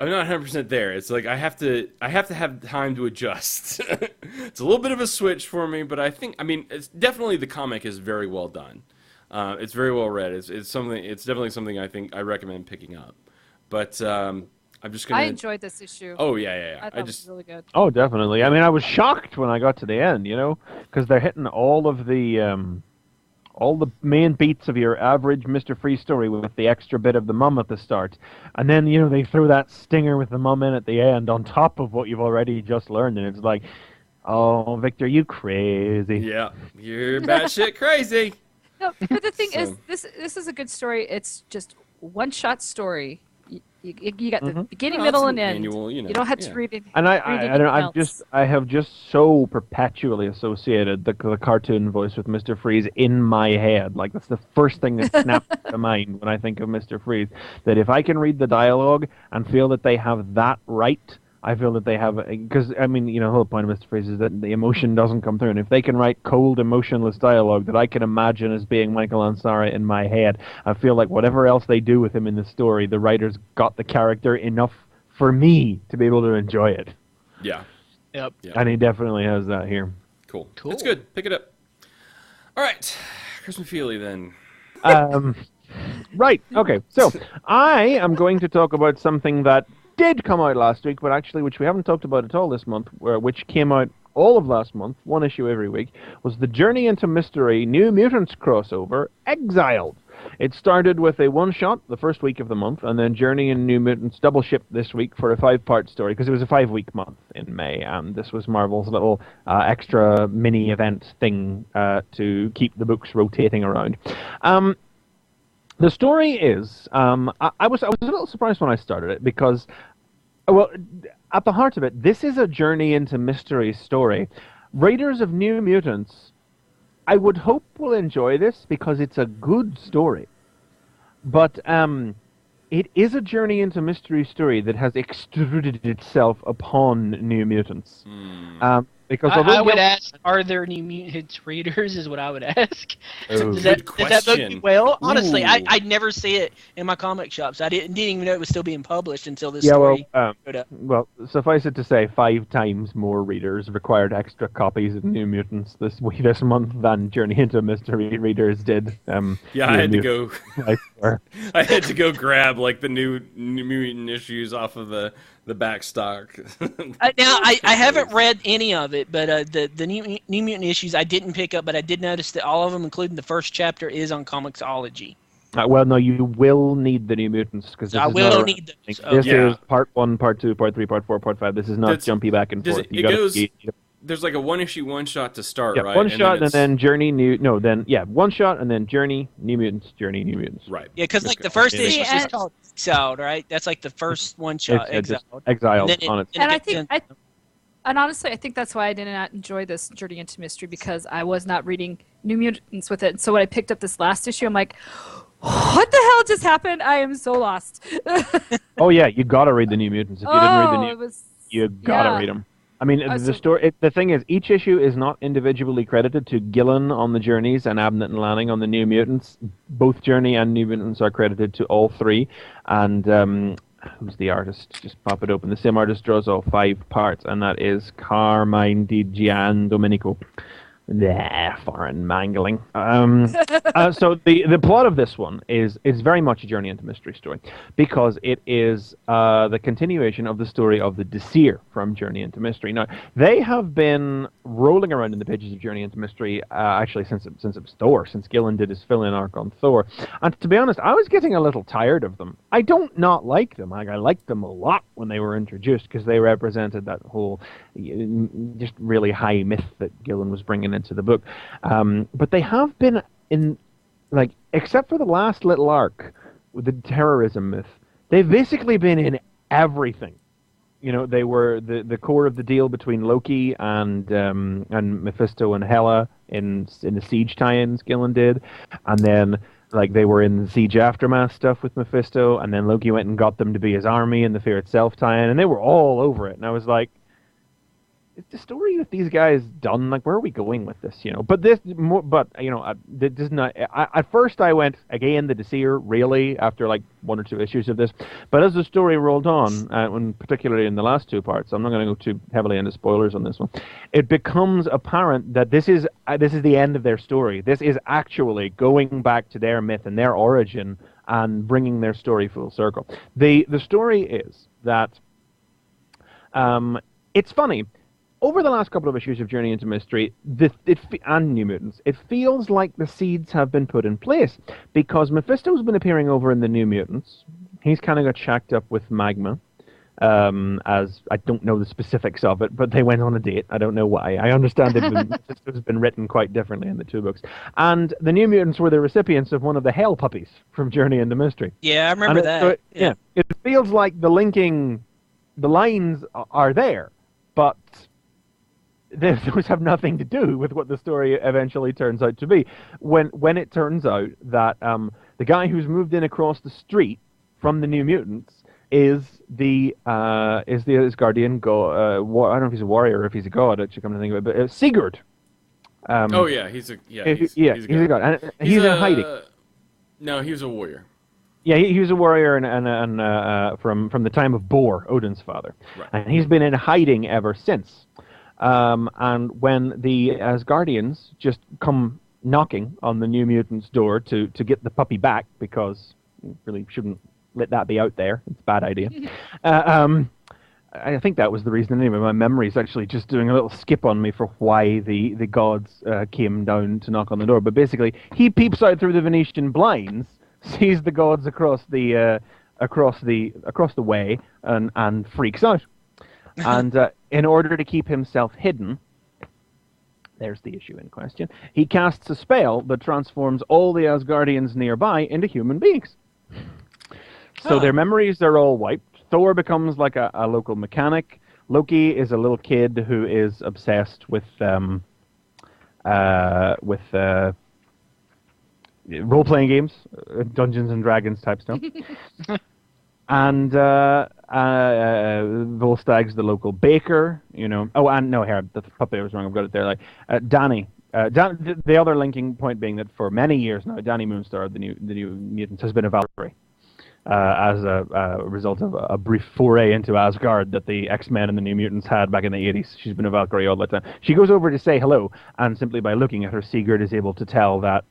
100% there. It's like I have to have time to adjust. It's a little bit of a switch for me, but I mean it's definitely, the comic is very well done. It's very well read. It's definitely something I recommend picking up. But I'm just gonna. I enjoyed this issue. Oh yeah. I thought it was really good. Oh, definitely. I mean, I was shocked when I got to the end, you know, because they're hitting all the main beats of your average Mr. Freeze story with the extra bit of the mum at the start. And then, you know, they throw that stinger with the mum in at the end on top of what you've already just learned. And it's like, oh, Victor, you crazy. Yeah, you're batshit crazy. No, but the thing is, this is a good story. It's just one-shot story. You got the beginning, middle, and end. Manual, you know, you don't have to read it. And I have just so perpetually associated the cartoon voice with Mr. Freeze in my head. Like, that's the first thing that snaps to mind when I think of Mr. Freeze. That if I can read the dialogue and feel that they have that right, I feel that they have, because, I mean, you know, the whole point of Mr. Freeze is that the emotion doesn't come through. And if they can write cold, emotionless dialogue that I can imagine as being Michael Ansara in my head, I feel like whatever else they do with him in the story, the writers got the character enough for me to be able to enjoy it. Yeah. Yep. And he definitely has that here. Cool. That's good. Pick it up. All right. Chris McFeely, then. Right. Okay. So I am going to talk about something that did come out last week, but actually which we haven't talked about at all this month, which came out all of last month, one issue every week, was the Journey into Mystery New Mutants crossover, Exiled. It started with a one-shot the first week of the month, and then Journey and New Mutants double-shipped this week for a 5-part story, because it was a 5-week month in May, and this was Marvel's little extra mini-event thing to keep the books rotating around. The story is, I was a little surprised when I started it, because, well, at the heart of it, this is a Journey into Mystery story. Readers of New Mutants, I would hope, will enjoy this because it's a good story. But it is a Journey into Mystery story that has extruded itself upon New Mutants. Because I would ask, are there New Mutants readers, is what I would ask. Does that book do well? Honestly, I'd never see it in my comic shops. I didn't even know it was still being published until this story showed up. Well, suffice it to say, 5 times more readers required extra copies of New Mutants this month than Journey into Mystery readers did. Yeah, I had to go. I had to go grab like the new Mutant issues off of the back stock. Now, I haven't read any of it, but the New Mutant issues I didn't pick up, but I did notice that all of them, including the first chapter, is on Comixology. Well, no, you will need the New Mutants, because I will need them. This is part 1, part 2, part 3, part 4, part 5. This is not jumpy back and forth. There's like a one-issue one-shot to start, right? One shot and then Journey, one shot and then Journey, New Mutants, Journey, New Mutants. Right. Yeah, because like the first issue is just called Exiled, right? That's like the first one-shot, Exiled. Exiled on it. And honestly, I think that's why I did not enjoy this Journey into Mystery, because I was not reading New Mutants with it. So when I picked up this last issue, I'm like, what the hell just happened? I am so lost. Oh yeah, you gotta read the New Mutants. If you didn't read the New Mutants, you gotta read them. I mean, the thing is, each issue is not individually credited to Gillen on the Journeys and Abnett and Lanning on the New Mutants. Both Journey and New Mutants are credited to all 3. And who's the artist? Just pop it open. The same artist draws all 5 parts, and that is Carmine Di Giandomenico. Foreign mangling. So the plot of this one is very much a Journey into Mystery story, because it is the continuation of the story of the Desir from Journey into Mystery. Now, they have been rolling around in the pages of Journey into Mystery actually since it was Thor, since Gillen did his fill-in arc on Thor. And to be honest, I was getting a little tired of them. I don't not like them. I liked them a lot when they were introduced, because they represented that whole just really high myth that Gillen was bringing into the book. But they have been in, like, except for the last little arc with the terrorism myth, they've basically been in everything. You know, they were the core of the deal between Loki and Mephisto and Hela in the Siege tie-ins Gillen did, and then like they were in the Siege Aftermath stuff with Mephisto, and then Loki went and got them to be his army in the Fear Itself tie-in, and they were all over it. And I was like, is the story with these guys done? Like, where are we going with this? You know, but this, you know, this is not. At first, I went again, the Desir, really, after like 1 or 2 issues of this. But as the story rolled on, and particularly in the last 2 parts, I'm not going to go too heavily into spoilers on this one. It becomes apparent that this is the end of their story. This is actually going back to their myth and their origin and bringing their story full circle. The story is that it's funny. Over the last couple of issues of Journey into Mystery, and New Mutants, it feels like the seeds have been put in place, because Mephisto's been appearing over in the New Mutants. He's kind of got shacked up with Magma, as I don't know the specifics of it, but they went on a date. I don't know why. I understand Mephisto's been written quite differently in the 2 books. And the New Mutants were the recipients of one of the Hell Puppies from Journey into Mystery. Yeah, I remember that. So it feels like the lines are there, but those have nothing to do with what the story eventually turns out to be. When it turns out that the guy who's moved in across the street from the New Mutants is the Asgardian god. I don't know if he's a warrior or if he's a god. Actually, come to think of it, but Sigurd. He's a god. And he's in hiding. No, he was a warrior. Yeah, he was a warrior and from the time of Bor, Odin's father, right. And he's been in hiding ever since. And when the Asgardians just come knocking on the New Mutants' door to get the puppy back, because you really shouldn't let that be out there. It's a bad idea. I think that was the reason anyway. My memory's actually just doing a little skip on me for why the gods came down to knock on the door. But basically, he peeps out through the Venetian blinds, sees the gods across the way, and freaks out. And in order to keep himself hidden, there's the issue in question, he casts a spell that transforms all the Asgardians nearby into human beings. So their memories are all wiped. Thor becomes like a local mechanic. Loki is a little kid who is obsessed with role-playing games, Dungeons and Dragons type stuff. And Volstag's the local baker, you know. Oh, and no, here, the puppy, I was wrong, I've got it there. Like Danny. The other linking point being that for many years now, Danny Moonstar, the new Mutants, has been a Valkyrie. As a result of a brief foray into Asgard that the X-Men and the New Mutants had back in the 80s. She's been a Valkyrie all the time. She goes over to say hello, and simply by looking at her, Sigurd is able to tell that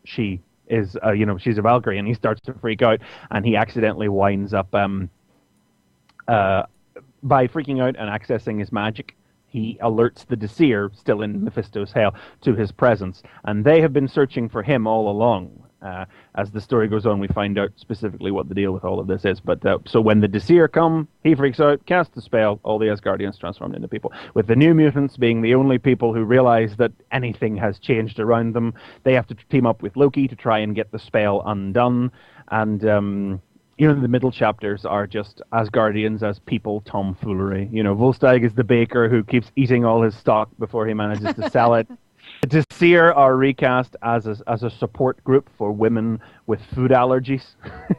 she is, she's a Valkyrie, and he starts to freak out, and he accidentally winds up, by freaking out and accessing his magic, he alerts the Desir, still in Mephisto's hell, to his presence, and they have been searching for him all along. As the story goes on, we find out specifically what the deal with all of this is. But so when the Desir come, he freaks out, casts the spell, all the Asgardians transformed into people. With the New Mutants being the only people who realize that anything has changed around them, they have to team up with Loki to try and get the spell undone. And the middle chapters are just Asgardians as people tomfoolery. Volstagg is the baker who keeps eating all his stock before he manages to sell it. The Desir are recast as a support group for women with food allergies.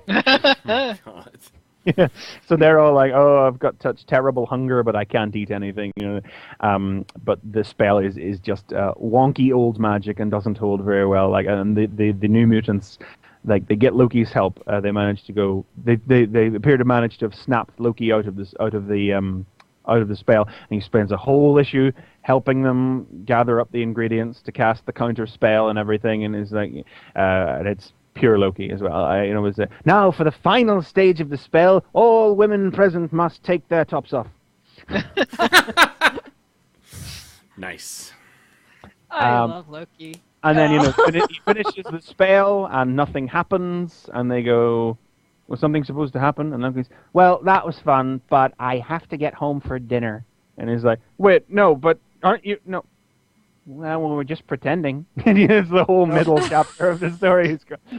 God. Yeah. So they're all like, "Oh, I've got such terrible hunger, but I can't eat anything." But the spell is just wonky old magic and doesn't hold very well. Like, and the New Mutants, like, they get Loki's help. They manage to go. They appear to manage to have snapped Loki out of the spell, and he spends a whole issue helping them gather up the ingredients to cast the counter spell and everything, and is like, and it's pure Loki as well. Now for the final stage of the spell, all women present must take their tops off. Nice. I love Loki. And then he finishes the spell, and nothing happens, and they go, "Was something supposed to happen?" And Loki's, "Well, that was fun, but I have to get home for dinner." And he's like, "Wait, no, but aren't you? No, well, we're just pretending. It's the whole middle chapter of the story.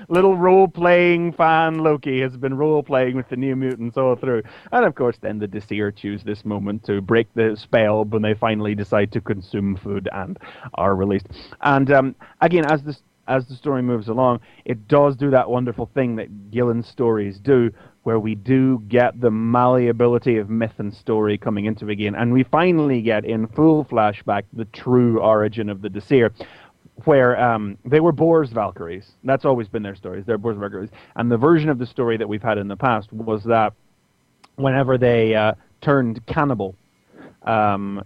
Little role-playing fan Loki has been role-playing with the New Mutants all through. And of course, then the Disseer choose this moment to break the spell when they finally decide to consume food and are released. And again, as the story moves along, it does do that wonderful thing that Gillen's stories do, where we do get the malleability of myth and story coming into it again, and we finally get in full flashback the true origin of the Disseer, where they were Boar's Valkyries. That's always been their stories. They're Boar's Valkyries. And the version of the story that we've had in the past was that whenever they turned cannibal,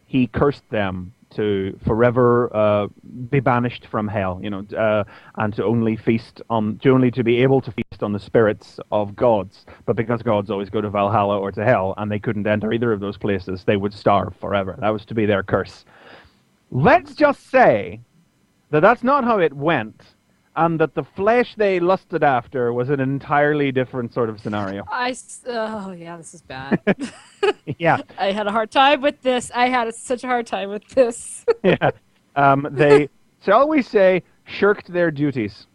he cursed them to forever be banished from hell, and to only be able to feast on the spirits of gods. But because gods always go to Valhalla or to hell, and they couldn't enter either of those places, they would starve forever. That was to be their curse. Let's just say that that's not how it went, and that the flesh they lusted after was an entirely different sort of scenario. Oh yeah, this is bad. Yeah. I had a hard time with this. I had such a hard time with this. Yeah. They, shall we say, shirked their duties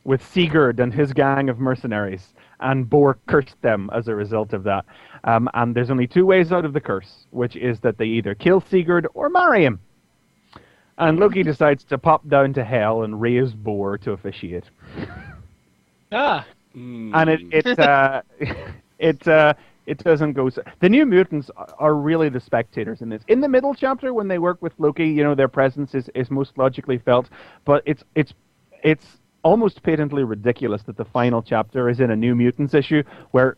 with Sigurd and his gang of mercenaries, and Bor cursed them as a result of that. And there's only two ways out of the curse, which is that they either kill Sigurd or marry him. And Loki decides to pop down to hell and raise Bor to officiate. And it doesn't go. The New Mutants are really the spectators in this. In the middle chapter, when they work with Loki, their presence is most logically felt. But it's almost patently ridiculous that the final chapter is in a New Mutants issue where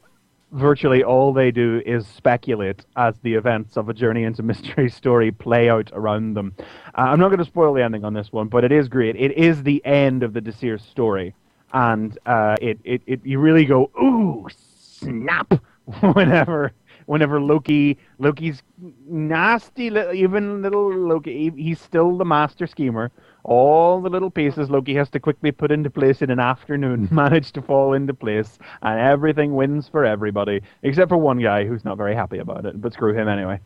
virtually all they do is speculate as the events of a Journey into Mystery story play out around them. I'm not going to spoil the ending on this one, but it is great. It is the end of the Disseer story, and you really go, ooh, snap, whenever Loki's nasty, even little Loki, he's still the master schemer. All the little pieces Loki has to quickly put into place in an afternoon manage to fall into place, and everything wins for everybody, except for one guy who's not very happy about it, but screw him anyway.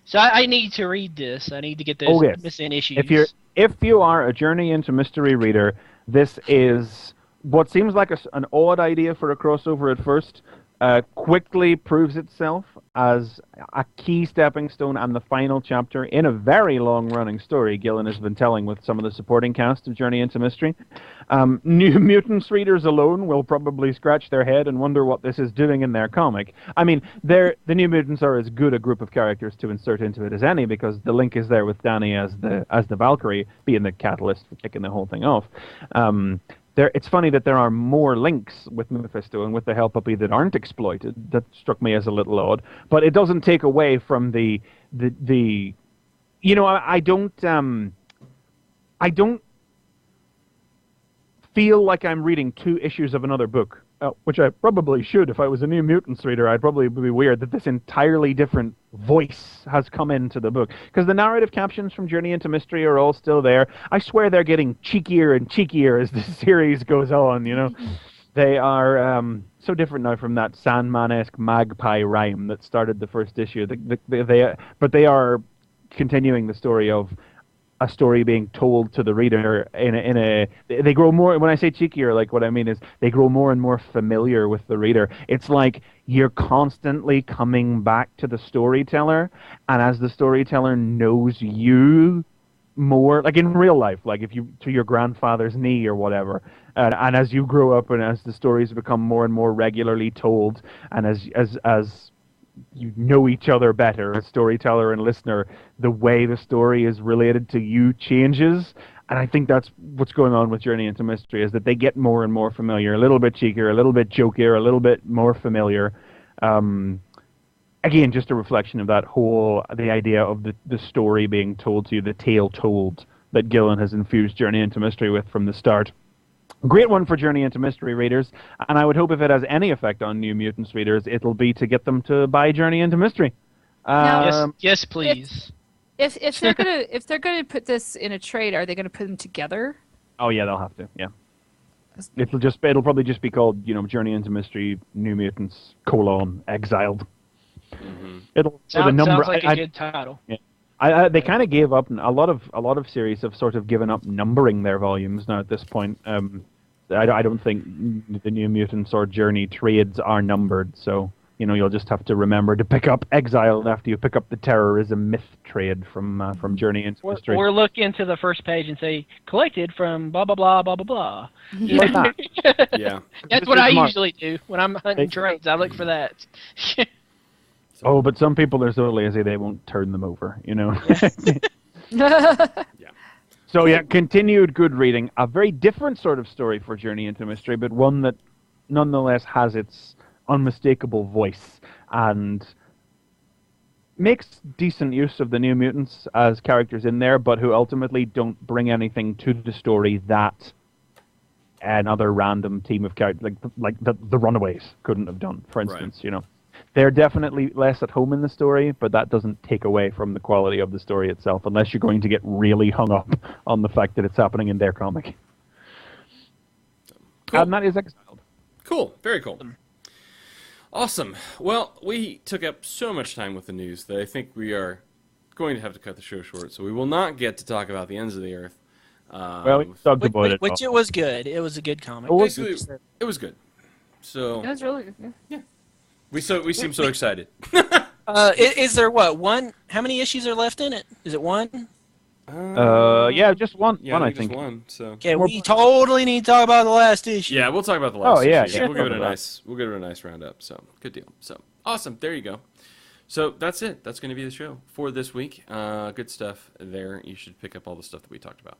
So I need to read this. I need to get those missing issues. If you are a Journey into Mystery reader, this is what seems like an odd idea for a crossover at first. Quickly proves itself as a key stepping stone and the final chapter in a very long-running story Gillen has been telling with some of the supporting cast of Journey into Mystery. New Mutants readers alone will probably scratch their head and wonder what this is doing in their comic. I mean, the New Mutants are as good a group of characters to insert into it as any, because the link is there with Danny as the Valkyrie, being the catalyst for kicking the whole thing off. It's funny that there are more links with Mephisto and with the Hell Puppy that aren't exploited. That struck me as a little odd, but it doesn't take away from the I don't feel like I'm reading two issues of another book, which I probably should. If I was a New Mutants reader, I'd probably be weird that this entirely different voice has come into the book, because the narrative captions from Journey into Mystery are all still there. I swear they're getting cheekier and cheekier as the series goes on, They are so different now from that Sandman-esque magpie rhyme that started the first issue. But they are continuing the story of a story being told to the reader they grow more. When I say cheekier, like, what I mean is they grow more and more familiar with the reader. It's like you're constantly coming back to the storyteller, and as the storyteller knows you more, like in real life, like if you to your grandfather's knee or whatever, and as you grow up and as the stories become more and more regularly told, and as you know each other better, as storyteller and listener, the way the story is related to you changes. And I think that's what's going on with Journey into Mystery, is that they get more and more familiar, a little bit cheekier, a little bit jokier, a little bit more familiar. Again, just a reflection of the idea of the story being told to you, the tale told that Gillen has infused Journey into Mystery with from the start. Great one for Journey into Mystery readers, and I would hope if it has any effect on New Mutants readers, it'll be to get them to buy Journey into Mystery. Yes, please. If they're gonna put this in a trade, are they gonna put them together? Oh yeah, they'll have to. Yeah, it'll probably just be called Journey into Mystery, New Mutants : Exiled. Mm-hmm. Sounds like a good title. Yeah. They kind of gave up. A lot of series have sort of given up numbering their volumes now at this point. I don't think the New Mutants or Journey trades are numbered, so you'll just have to remember to pick up Exiled after you pick up the Terrorism Myth trade from Journey into Mystery. Or look into the first page and say collected from blah blah blah blah blah blah. Yeah, yeah. That's what I usually do when I'm hunting trades. I look for that. Oh, but some people are so lazy they won't turn them over. Yeah. So yeah, continued good reading. A very different sort of story for Journey into Mystery, but one that nonetheless has its unmistakable voice and makes decent use of the New Mutants as characters in there, but who ultimately don't bring anything to the story that another random team of characters, like the Runaways, couldn't have done, for instance. Right. They're definitely less at home in the story, but that doesn't take away from the quality of the story itself, unless you're going to get really hung up on the fact that it's happening in their comic. Cool. And that is Exiled. Cool. Very cool. Awesome. Well, we took up so much time with the news that I think we are going to have to cut the show short, so we will not get to talk about the ends of the earth. Well, we talked about it. Which it was good. It was a good comic. Basically, it was good. So It was really good. Yeah. we seem so excited. Is there one? How many issues are left in it? Is it one? Yeah, just one. Yeah, one, I just think. one. So Okay, we totally need to talk about the last issue. yeah, we'll talk about the last yeah, issue. yeah. We'll give it a nice roundup. So good deal. So awesome. There you go. So that's it. That's going to be the show for this week. Good stuff there. You should pick up all the stuff that we talked about.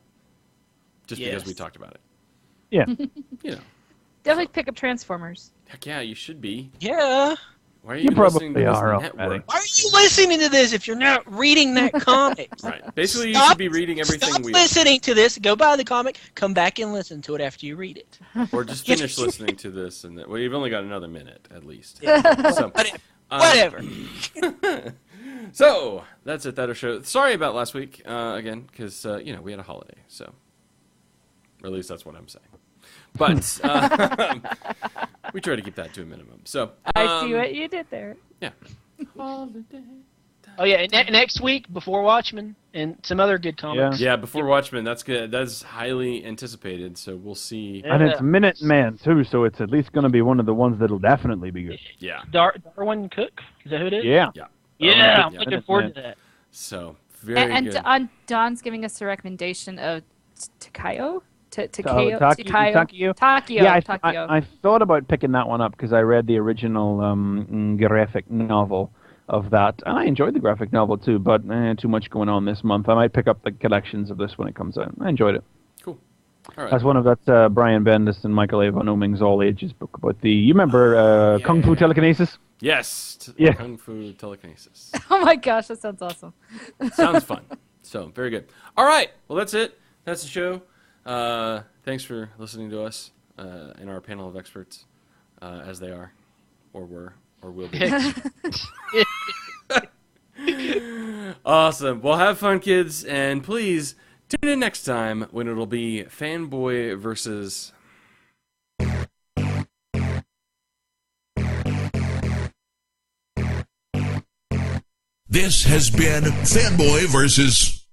Just because we talked about it. Yeah. Definitely pick up Transformers. Heck yeah, you should be. Yeah. Why are You you listening to probably this are network? already. Why are you listening to this if you're not reading that comic? Right. Basically, you Stop- should be reading everything Stop we listening to this. Go buy the comic. Come back and listen to it after you read it. or just finish listening to this, and well, you've only got another minute at least. So, Whatever. So that's it. That'll show. Sorry about last week again, because we had a holiday. So, or at least that's what I'm saying. But we try to keep that to a minimum. So I see what you did there. yeah. Holiday. Oh yeah, and next week before Watchmen and some other good comics. Yeah, before Watchmen, that's good. That's highly anticipated. So we'll see. And it's Minuteman, too, so it's at least going to be one of the ones that'll definitely be good. Yeah. Darwin Cook, is that who it is? Yeah. Yeah. Yeah, I'm Yeah. looking forward to that. So very And good. Don's giving us a recommendation of Takayo? Takio? Takio. Yeah, Takio. I thought about picking that one up because I read the original graphic novel of that, and I enjoyed the graphic novel too, but too much going on this month. I might pick up the collections of this when it comes out. I enjoyed it. Cool. All right. That's one of that Brian Bendis and Michael A. von Oeming's All Ages book about the... You remember Kung Fu Telekinesis? Yes. Yeah. Kung Fu Telekinesis. Oh my gosh, that sounds awesome. Sounds fun. So, very good. All right. Well, that's it. That's the show. Thanks for listening to us and our panel of experts, as they are, or were, or will be. Awesome. Well, have fun, kids, and please tune in next time when it'll be Fanboy Versus... This has been Fanboy Versus.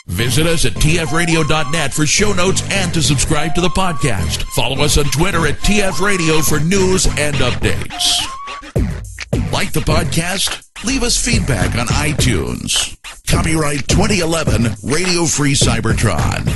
Visit us at tfradio.net for show notes and to subscribe to the podcast. Follow us on Twitter at tfradio for news and updates. Like the podcast? Leave us feedback on iTunes. Copyright 2011 Radio Free Cybertron.